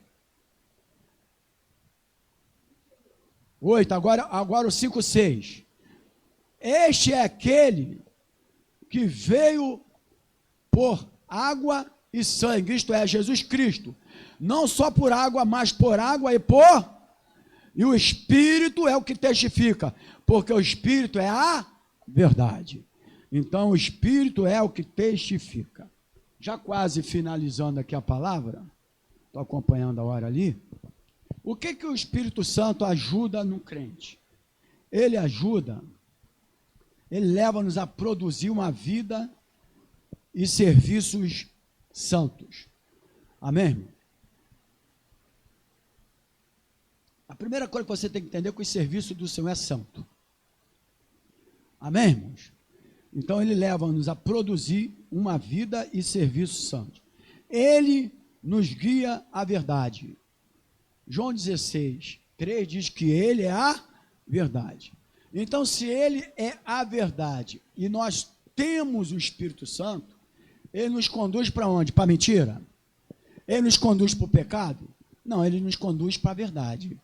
8, agora o 5, 6. Este é aquele que veio por água e sangue, isto é, Jesus Cristo. Não só por água, mas por água e por... E o Espírito é o que testifica, porque o Espírito é a verdade. Então, o Espírito é o que testifica. Já quase finalizando aqui a palavra, estou acompanhando a hora ali. O que o Espírito Santo ajuda no crente? Ele ajuda, ele leva-nos a produzir uma vida e serviços santos. Amém? A primeira coisa que você tem que entender é que o serviço do Senhor é santo. Amém, irmãos? Então ele leva-nos a produzir uma vida e serviço santo. Ele nos guia à verdade. João 16, 3 diz que ele é a verdade. Então, se ele é a verdade e nós temos o Espírito Santo, ele nos conduz para onde? Para a mentira? Ele nos conduz para o pecado? Não, ele nos conduz para a verdade.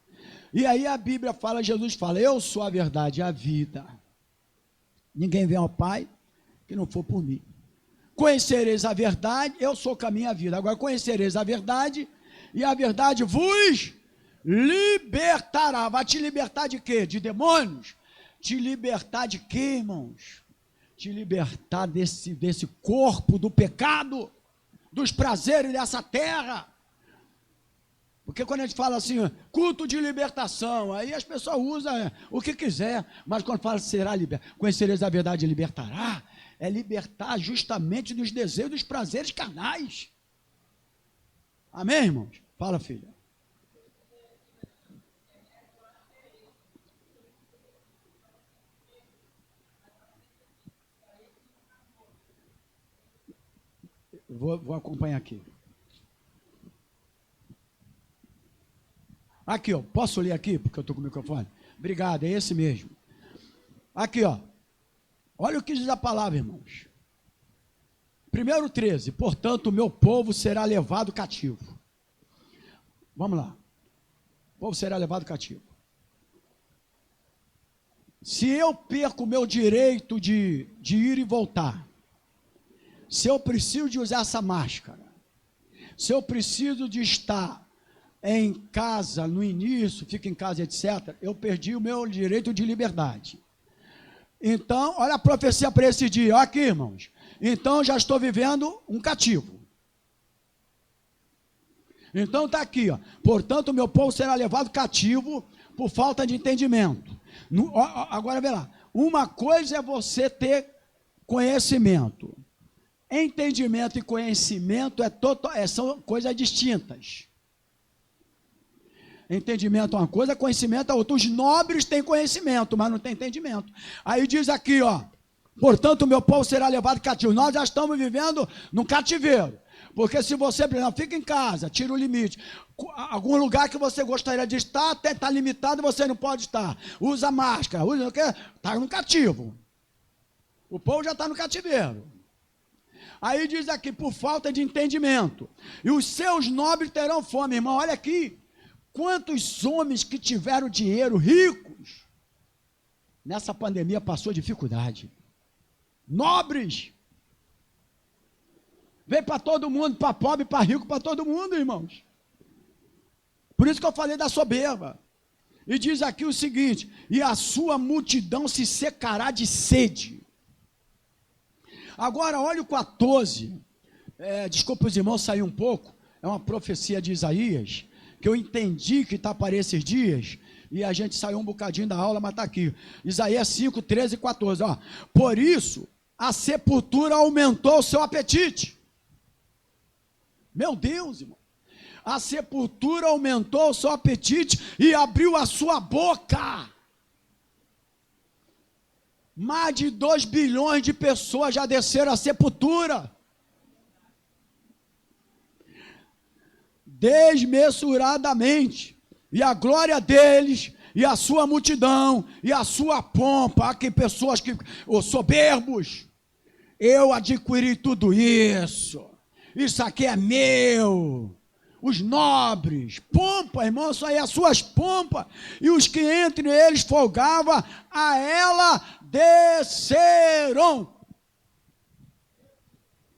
E aí a Bíblia fala, Jesus fala, eu sou a verdade e a vida. Ninguém vem ao Pai que não for por mim. Conhecereis a verdade, eu sou o caminho e a vida. Agora conhecereis a verdade e a verdade vos libertará. Vai te libertar de quê? De demônios? Te libertar de quê, irmãos? Te libertar desse corpo do pecado, dos prazeres dessa terra. Porque quando a gente fala assim, culto de libertação, aí as pessoas usam o que quiser, mas quando fala será liberto, conhecereis a verdade libertará, é libertar justamente dos desejos, dos prazeres carnais. Amém, irmãos? Fala, filha. Vou acompanhar aqui. Aqui, ó. Posso ler aqui? Porque eu estou com o microfone. Obrigado, é esse mesmo. Aqui, ó. Olha o que diz a palavra, irmãos. Primeiro 13. Portanto, o meu povo será levado cativo. Vamos lá. O povo será levado cativo. Se eu perco o meu direito de ir e voltar, se eu preciso de usar essa máscara, se eu preciso de estar em casa no início, fico em casa, etc., eu perdi o meu direito de liberdade. Então, olha a profecia para esse dia, olha aqui, irmãos. Então, já estou vivendo um cativo. Então, está aqui, ó. Portanto, o meu povo será levado cativo por falta de entendimento. Agora, vê lá. Uma coisa é você ter conhecimento. Entendimento e conhecimento são coisas distintas. Entendimento é uma coisa, conhecimento é outra. Os nobres têm conhecimento, mas não têm entendimento. Aí diz aqui, ó, portanto, o meu povo será levado cativo. Nós já estamos vivendo num cativeiro. Porque se você, não, fica em casa, tira o limite. Algum lugar que você gostaria de estar, até está limitado, você não pode estar. Usa máscara, usa o quê? Está no cativo. O povo já está no cativeiro. Aí diz aqui, por falta de entendimento. E os seus nobres terão fome, irmão. Olha aqui. Quantos homens que tiveram dinheiro, ricos, nessa pandemia passou dificuldade. Nobres. Vem para todo mundo, para pobre, para rico, para todo mundo, irmãos. Por isso que eu falei da soberba. E diz aqui o seguinte, e a sua multidão se secará de sede. Agora, olha o 14, desculpa os irmãos sair um pouco, é uma profecia de Isaías, que eu entendi que está para esses dias, e a gente saiu um bocadinho da aula, mas está aqui, Isaías 5, 13 e 14, ó. Por isso, a sepultura aumentou o seu apetite. Meu Deus, irmão, a sepultura aumentou o seu apetite e abriu a sua boca. Mais de 2 bilhões de pessoas já desceram à sepultura. Desmesuradamente. E a glória deles, e a sua multidão, e a sua pompa. Aqui pessoas que, soberbos, eu adquiri tudo isso. Isso aqui é meu. Os nobres, pompa, irmão, isso aí é as suas pompas. E os que entre eles folgavam, a ela desceram.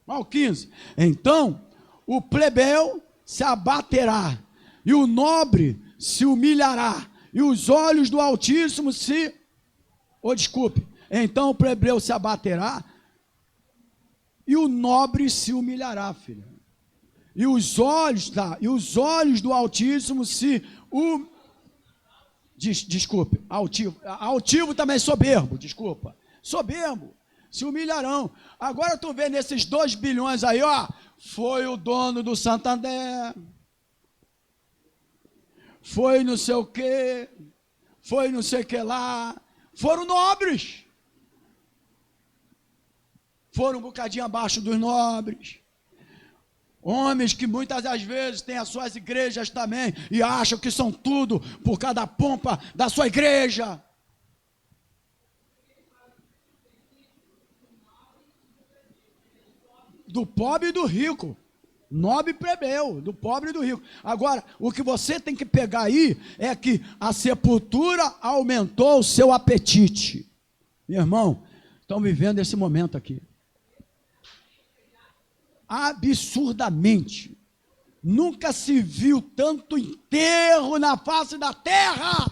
Ao 15. Então, o plebeu se abaterá, e o nobre se humilhará, e os olhos do Altíssimo se... Então o plebeu se abaterá, e o nobre se humilhará, filha. E os olhos do Altíssimo se... Altivo também soberbo, desculpa. Soberbo, se humilharão. Agora tu vê nesses 2 bilhões aí, ó, foi o dono do Santander, foi não sei o quê, foi não sei o que lá. Foram nobres. Foram um bocadinho abaixo dos nobres. Homens que muitas das vezes têm as suas igrejas também e acham que são tudo por causa da pompa da sua igreja. Do pobre e do rico. Nobre e plebeu, do pobre e do rico. Agora, o que você tem que pegar aí é que a sepultura aumentou o seu apetite. Meu irmão, estão vivendo esse momento aqui. Absurdamente. Nunca se viu tanto enterro na face da terra.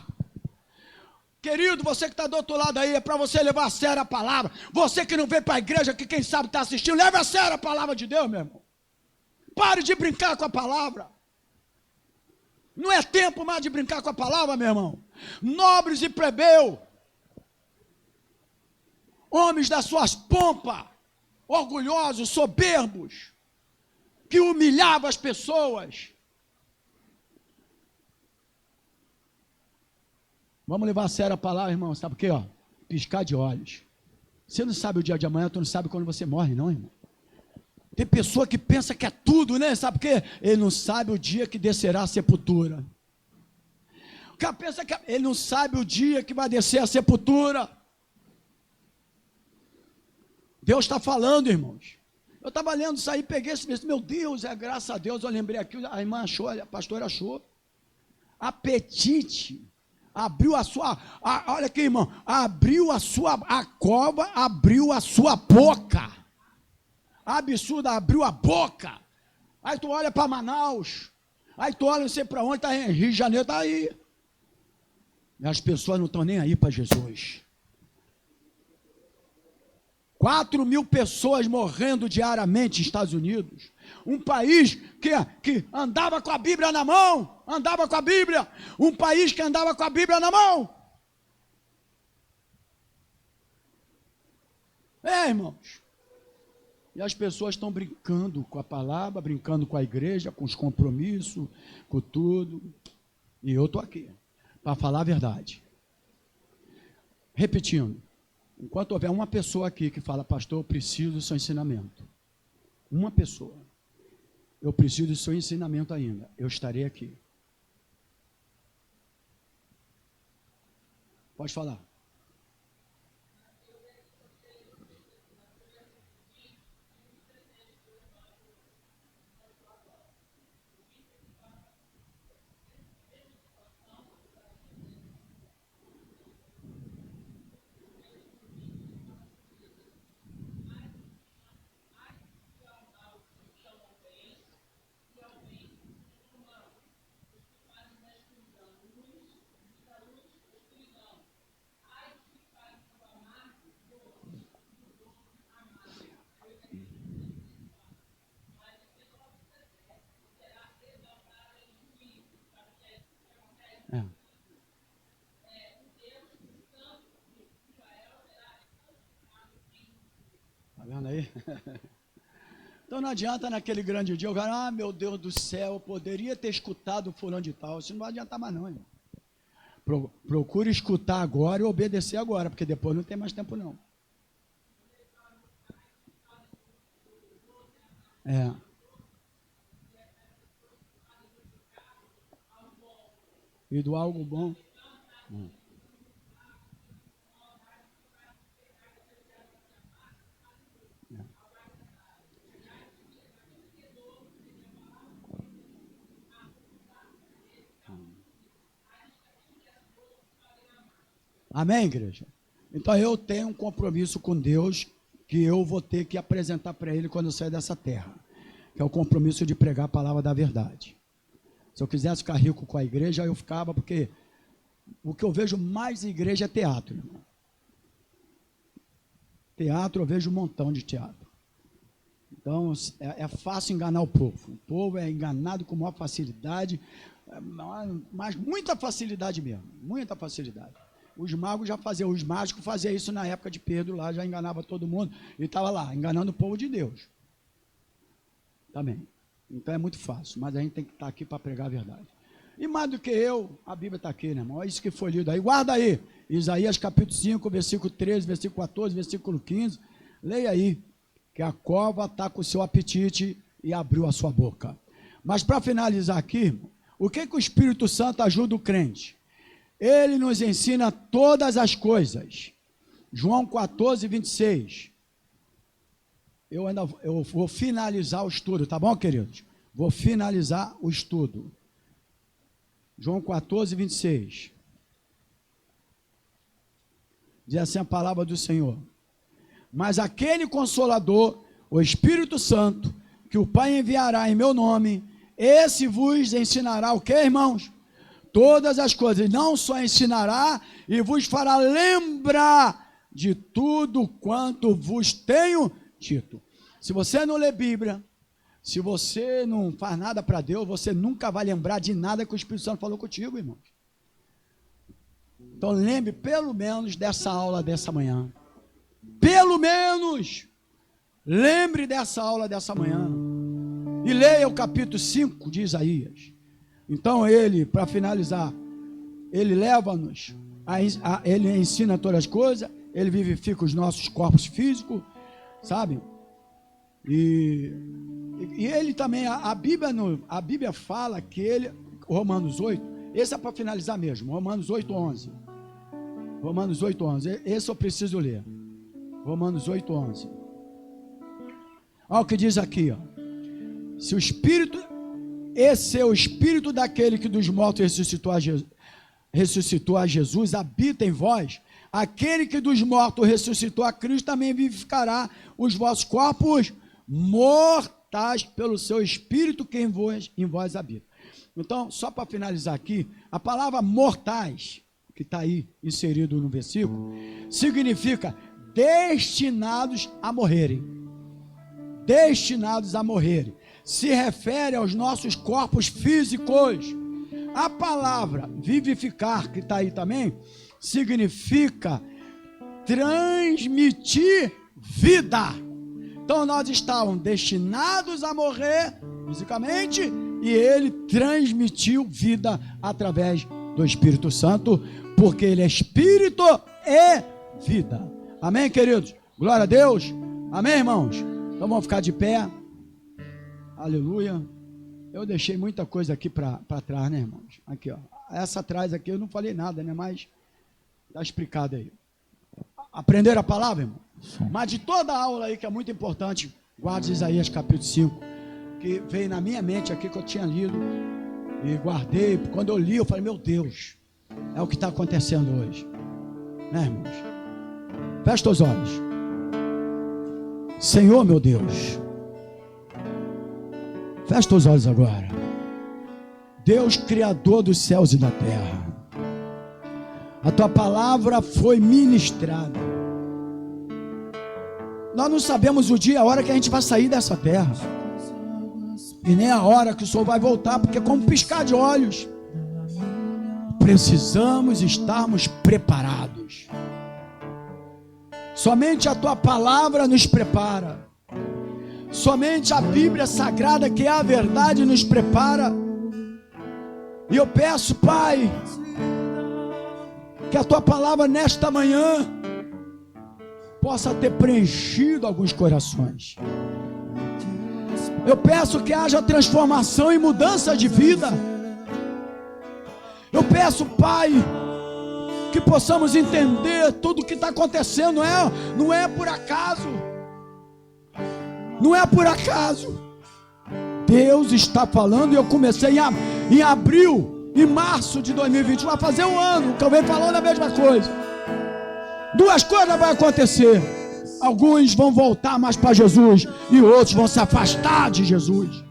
Querido, você que está do outro lado aí, é para você levar a sério a palavra. Você que não veio para a igreja, que quem sabe está assistindo, leve a sério a palavra de Deus, meu irmão. Pare de brincar com a palavra. Não é tempo mais de brincar com a palavra, meu irmão. Nobres e plebeu, homens das suas pompas, orgulhosos, soberbos, que humilhavam as pessoas. Vamos levar a sério a palavra, irmão. Sabe por quê? Ó? Piscar de olhos. Você não sabe o dia de amanhã, tu não sabe quando você morre, não, irmão. Tem pessoa que pensa que é tudo, né? Sabe por quê? Ele não sabe o dia que descerá a sepultura. O cara pensa que ele não sabe o dia que vai descer a sepultura. Deus está falando, irmãos. Eu estava lendo isso aí, peguei esse texto, meu Deus, graças a Deus, eu lembrei aqui, a irmã achou, a pastora achou. Apetite. Abriu a sua, olha aqui, irmão, abriu a cova, abriu a sua boca. Absurda, abriu a boca. Aí tu olha para Manaus, aí tu olha não sei para onde, está em Rio de Janeiro, está aí. E as pessoas não estão nem aí para Jesus. 4.000 pessoas morrendo diariamente nos Estados Unidos. Um país que andava com a Bíblia na mão, andava com a Bíblia. Um país que andava com a Bíblia na mão. Irmãos. E as pessoas estão brincando com a palavra, brincando com a igreja, com os compromissos, com tudo. E eu estou aqui para falar a verdade. Repetindo. Enquanto houver uma pessoa aqui que fala, pastor, eu preciso do seu ensinamento. Uma pessoa. Eu preciso do seu ensinamento ainda. Eu estarei aqui. Pode falar. Está vendo aí? Então não adianta naquele grande dia, o cara, meu Deus do céu, eu poderia ter escutado o fulano de tal. Isso não vai adiantar mais não, irmão. Procure escutar agora e obedecer agora, porque depois não tem mais tempo não. E do algo bom. Amém, igreja? Então eu tenho um compromisso com Deus que eu vou ter que apresentar para Ele quando eu sair dessa terra, que é o compromisso de pregar a palavra da verdade. Se eu quisesse ficar rico com a igreja, eu ficava, porque o que eu vejo mais em igreja é teatro, irmão. Teatro, eu vejo um montão de teatro. Então, é fácil enganar o povo. O povo é enganado com maior facilidade, mas muita facilidade mesmo, muita facilidade. Os magos já faziam, os mágicos faziam isso na época de Pedro lá, já enganava todo mundo, e estava lá, enganando o povo de Deus. Também. Então é muito fácil, mas a gente tem que estar aqui para pregar a verdade. E mais do que eu, a Bíblia está aqui, né, irmão? É isso que foi lido aí. Guarda aí. Isaías capítulo 5, versículo 13, versículo 14, versículo 15. Leia aí. Que a cova está com o seu apetite e abriu a sua boca. Mas para finalizar aqui, o que o Espírito Santo ajuda o crente? Ele nos ensina todas as coisas. João 14, 26. Eu vou finalizar o estudo, tá bom, queridos? Vou finalizar o estudo. João 14, 26. Diz assim a palavra do Senhor. Mas aquele Consolador, o Espírito Santo, que o Pai enviará em meu nome, esse vos ensinará o que, irmãos? Todas as coisas. Não só ensinará e vos fará lembrar de tudo quanto vos tenho dito. Se você não lê Bíblia, se você não faz nada para Deus, você nunca vai lembrar de nada que o Espírito Santo falou contigo, irmãos. Então lembre pelo menos dessa aula dessa manhã. Pelo menos lembre dessa aula dessa manhã. E leia o capítulo 5 de Isaías. Então ele, para finalizar, ele leva-nos, ele ensina todas as coisas, ele vivifica os nossos corpos físicos, sabe? E ele também, a Bíblia fala que ele, Romanos 8, esse é para finalizar mesmo, Romanos 8, 11. Romanos 8, 11, esse eu preciso ler. Romanos 8, 11. Olha o que diz aqui, ó. Se o Espírito, esse é o Espírito daquele que dos mortos ressuscitou a Jesus, habita em vós, aquele que dos mortos ressuscitou a Cristo também vivificará os vossos corpos mortais pelo seu Espírito que em vós habita. Então, só para finalizar aqui, a palavra mortais, que está aí inserido no versículo, significa destinados a morrerem. Destinados a morrerem. Se refere aos nossos corpos físicos. A palavra vivificar, que está aí também, significa transmitir vida. Então nós estávamos destinados a morrer fisicamente e ele transmitiu vida através do Espírito Santo, porque ele é Espírito e vida. Amém, queridos? Glória a Deus. Amém, irmãos? Então vamos ficar de pé. Aleluia. Eu deixei muita coisa aqui para trás, né, irmãos? Aqui, ó. Essa atrás aqui eu não falei nada, né? Mas está explicado aí. Aprenderam a palavra, irmão? Sim. Mas de toda a aula aí, que é muito importante, guarde Isaías capítulo 5, que veio na minha mente aqui, que eu tinha lido e guardei. Quando eu li, eu falei, meu Deus, é o que está acontecendo hoje. Né, irmãos? Feche os olhos. Senhor, meu Deus, feche os olhos agora. Deus, Criador dos céus e da terra, a tua palavra foi ministrada. Nós não sabemos o dia e a hora que a gente vai sair dessa terra, e nem a hora que o Senhor vai voltar, porque é como piscar de olhos. Precisamos estarmos preparados. Somente a tua palavra nos prepara. Somente a Bíblia Sagrada, que é a verdade, nos prepara. E eu peço, Pai, que a tua palavra nesta manhã possa ter preenchido alguns corações. Eu peço que haja transformação e mudança de vida. Eu peço, Pai, que possamos entender tudo o que está acontecendo. Não é por acaso. Não é por acaso. Deus está falando, e eu comecei em abril, em março de 2021, a fazer um ano que eu venho falando a mesma coisa. Duas coisas vão acontecer. Alguns vão voltar mais para Jesus e outros vão se afastar de Jesus.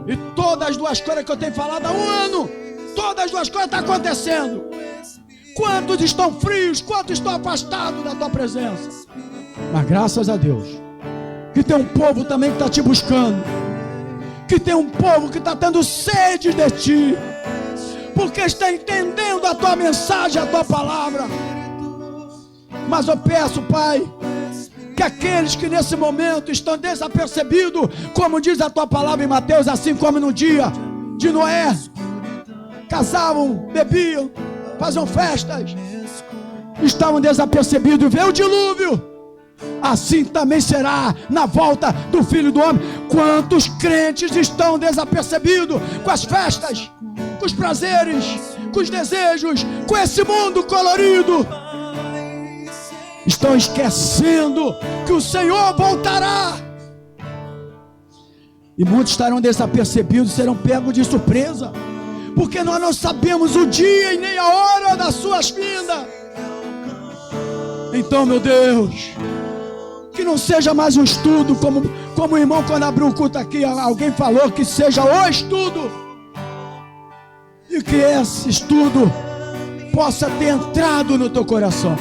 E todas as duas coisas que eu tenho falado há um ano, todas as duas coisas estão acontecendo. Quantos estão frios, quantos estão afastados da tua presença. Mas graças a Deus, que tem um povo também que está te buscando, que tem um povo que está tendo sede de ti, porque está entendendo a tua mensagem, a tua palavra. Mas eu peço, Pai, que aqueles que nesse momento estão desapercebidos, como diz a tua palavra em Mateus, assim como no dia de Noé, casavam, bebiam, faziam festas, estavam desapercebidos. Veio o dilúvio. Assim também será na volta do Filho do Homem. Quantos crentes estão desapercebidos com as festas, com os prazeres, com os desejos, com esse mundo colorido? Estão esquecendo que o Senhor voltará. E muitos estarão desapercebidos, serão pegos de surpresa, porque nós não sabemos o dia e nem a hora das suas vindas. Então, meu Deus, que não seja mais um estudo, como o irmão, quando abriu o culto aqui, alguém falou que seja o estudo, e que esse estudo possa ter entrado no teu coração,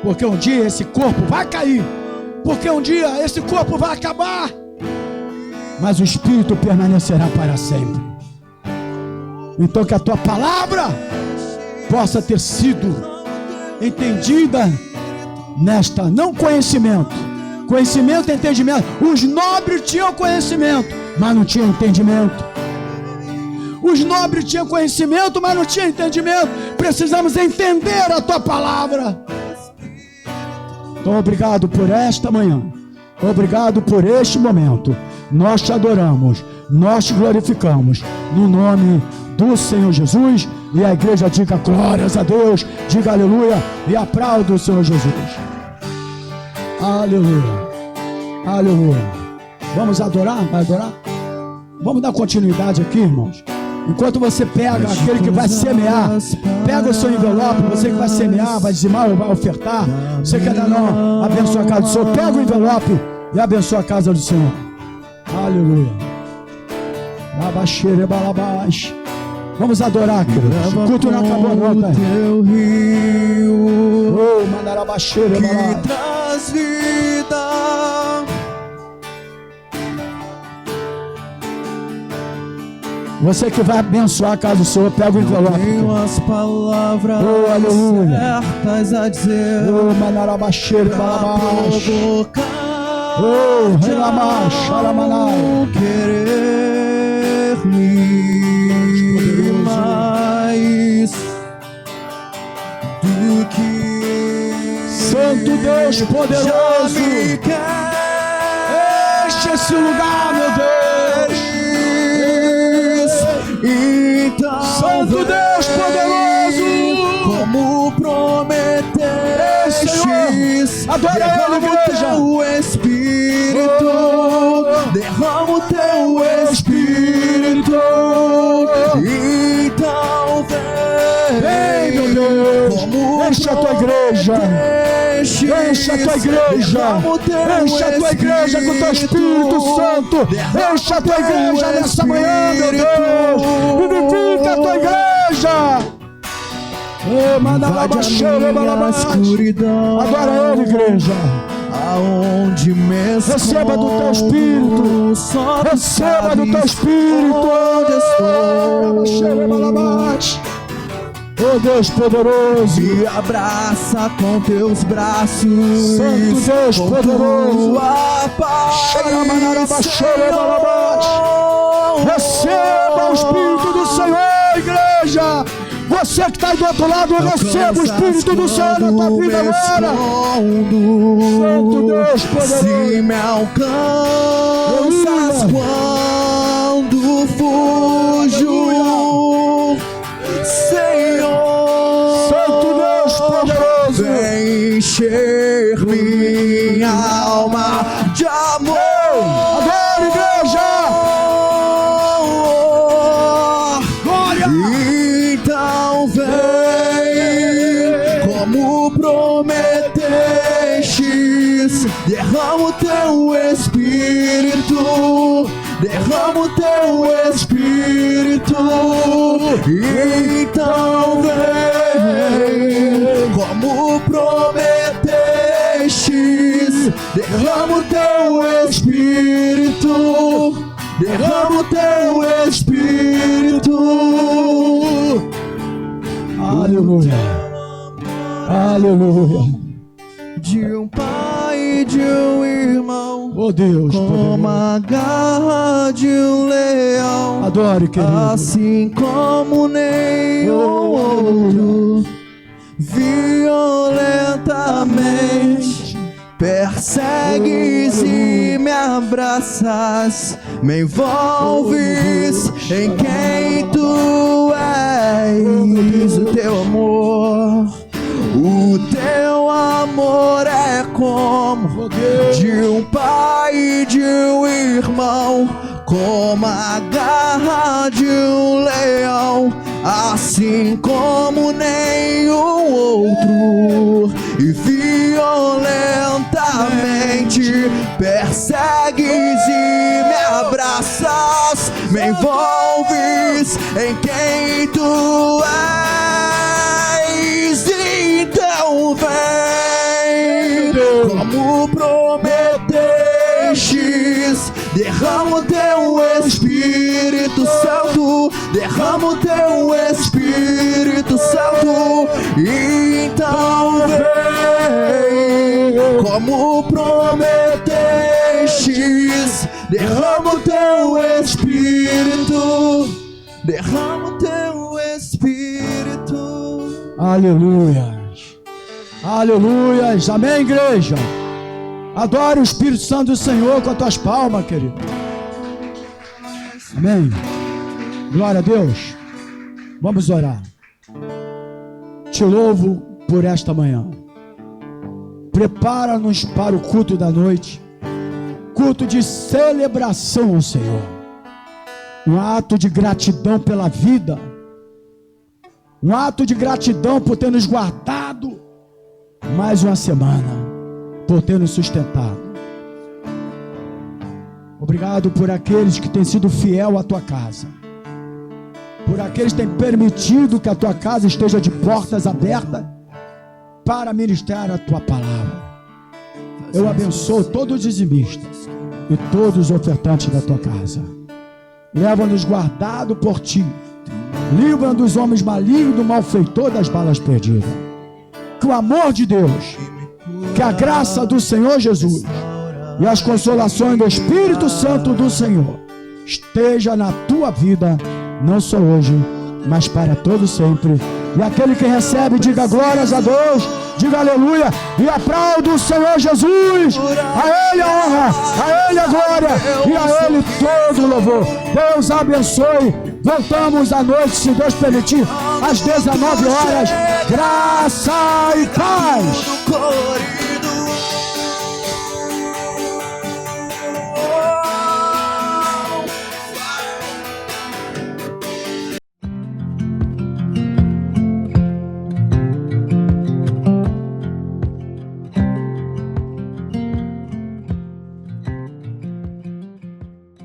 porque um dia esse corpo vai cair, porque um dia esse corpo vai acabar, mas o Espírito permanecerá para sempre. Então que a tua palavra possa ter sido entendida nesta, não conhecimento e entendimento. Os nobres tinham conhecimento, mas não tinham entendimento. Os nobres tinham conhecimento, mas não tinham entendimento. Precisamos entender a tua palavra. Então obrigado por esta manhã, obrigado por este momento. Nós te adoramos, nós te glorificamos, no nome do Senhor Jesus. E a igreja diga glórias a Deus, diga aleluia e aplauda o Senhor Jesus. Aleluia, aleluia. Vamos adorar? Vai adorar? Vamos dar continuidade aqui, irmãos. Enquanto você pega aquele que vai semear, pega o seu envelope, você que vai semear, vai dizimar ou vai ofertar, você quer dar não, abençoa a casa do Senhor, pega o envelope e abençoa a casa do Senhor. Aleluia. Labaxeira, balabás. Vamos adorar, queridos. O culto não acabou, não, tá? Oh, mandarabaxeira, balabás. Que traz vida. Você que vai abençoar a casa do Senhor, pega o envelope. Tenho as palavras certas a dizer. Oh, mandarabaxeira, balabás. Oh, relamás, xaramanai. Querer-me mais do que Santo Deus poderoso, enche esse lugar, meu Deus. Então, Santo Deus poderoso, como prometeste, adora ele, igreja. O Espírito, derrama o teu Espírito. Então Vem, meu Deus, enche a tua igreja, enche a tua igreja, enche a tua igreja com o teu Espírito Santo, enche a tua igreja nessa manhã, meu Deus, vivifica a tua igreja. Adora ele, igreja. Aonde mesmo receba do teu Espírito, receba do teu Espírito. Oh Deus poderoso, me abraça com teus braços, Santo Deus poderoso, a paz, receba o Espírito do Senhor, igreja. Você que está aí do outro lado, receba o Espírito do Senhor na tua vida agora. Santo Deus poderoso, se me alcanças quando fujo, Senhor. Santo Deus poderoso, vem encher minha alma de amor. Adore, igreja. Glória. Então vem, como prometestes, derrama o teu Espírito, derrama o teu Espírito. Então vem, como prometestes, derrama o teu Espírito, derrama o teu Espírito. Aleluia, aleluia. De um pai e de um irmão, Oh Deus como poderoso, a garra de um leão, Adore, querido. Assim como nenhum outro, violentamente persegues e me abraças, me envolves em quem tu és. O teu amor é como de um pai e de um irmão, como a garra de um leão, assim como nenhum outro, e violentamente persegues e me abraças, me envolves em quem tu és. Então vem, como prometestes, derrama o teu Espírito Santo, derrama o teu Espírito Santo. Então vem, como prometestes, derrama o teu Espírito, derrama o teu Espírito. Aleluias. Aleluias. Amém, igreja. Adore o Espírito Santo do Senhor com as tuas palmas, querido. Amém. Glória a Deus. Vamos orar. Te louvo por esta manhã. Prepara-nos para o culto da noite. Culto de celebração ao Senhor. Um ato de gratidão pela vida. Um ato de gratidão por ter nos guardado mais uma semana, por ter nos sustentado. Obrigado por aqueles que têm sido fiel à tua casa, por aqueles que têm permitido que a tua casa esteja de portas abertas para ministrar a tua palavra. Eu abençoo todos os dizimistas e todos os ofertantes da tua casa. Leva-nos guardado por ti, livra dos homens malignos, do malfeitor, das balas perdidas. Que o amor de Deus, que a graça do Senhor Jesus e as consolações do Espírito Santo do Senhor esteja na tua vida, não só hoje, mas para todo sempre. E aquele que recebe, diga glórias a Deus, diga aleluia e aplauda o Senhor Jesus. A Ele a honra, a Ele a glória e a Ele todo o louvor. Deus abençoe. Voltamos à noite, se Deus permitir, às 19 horas. Graça e paz.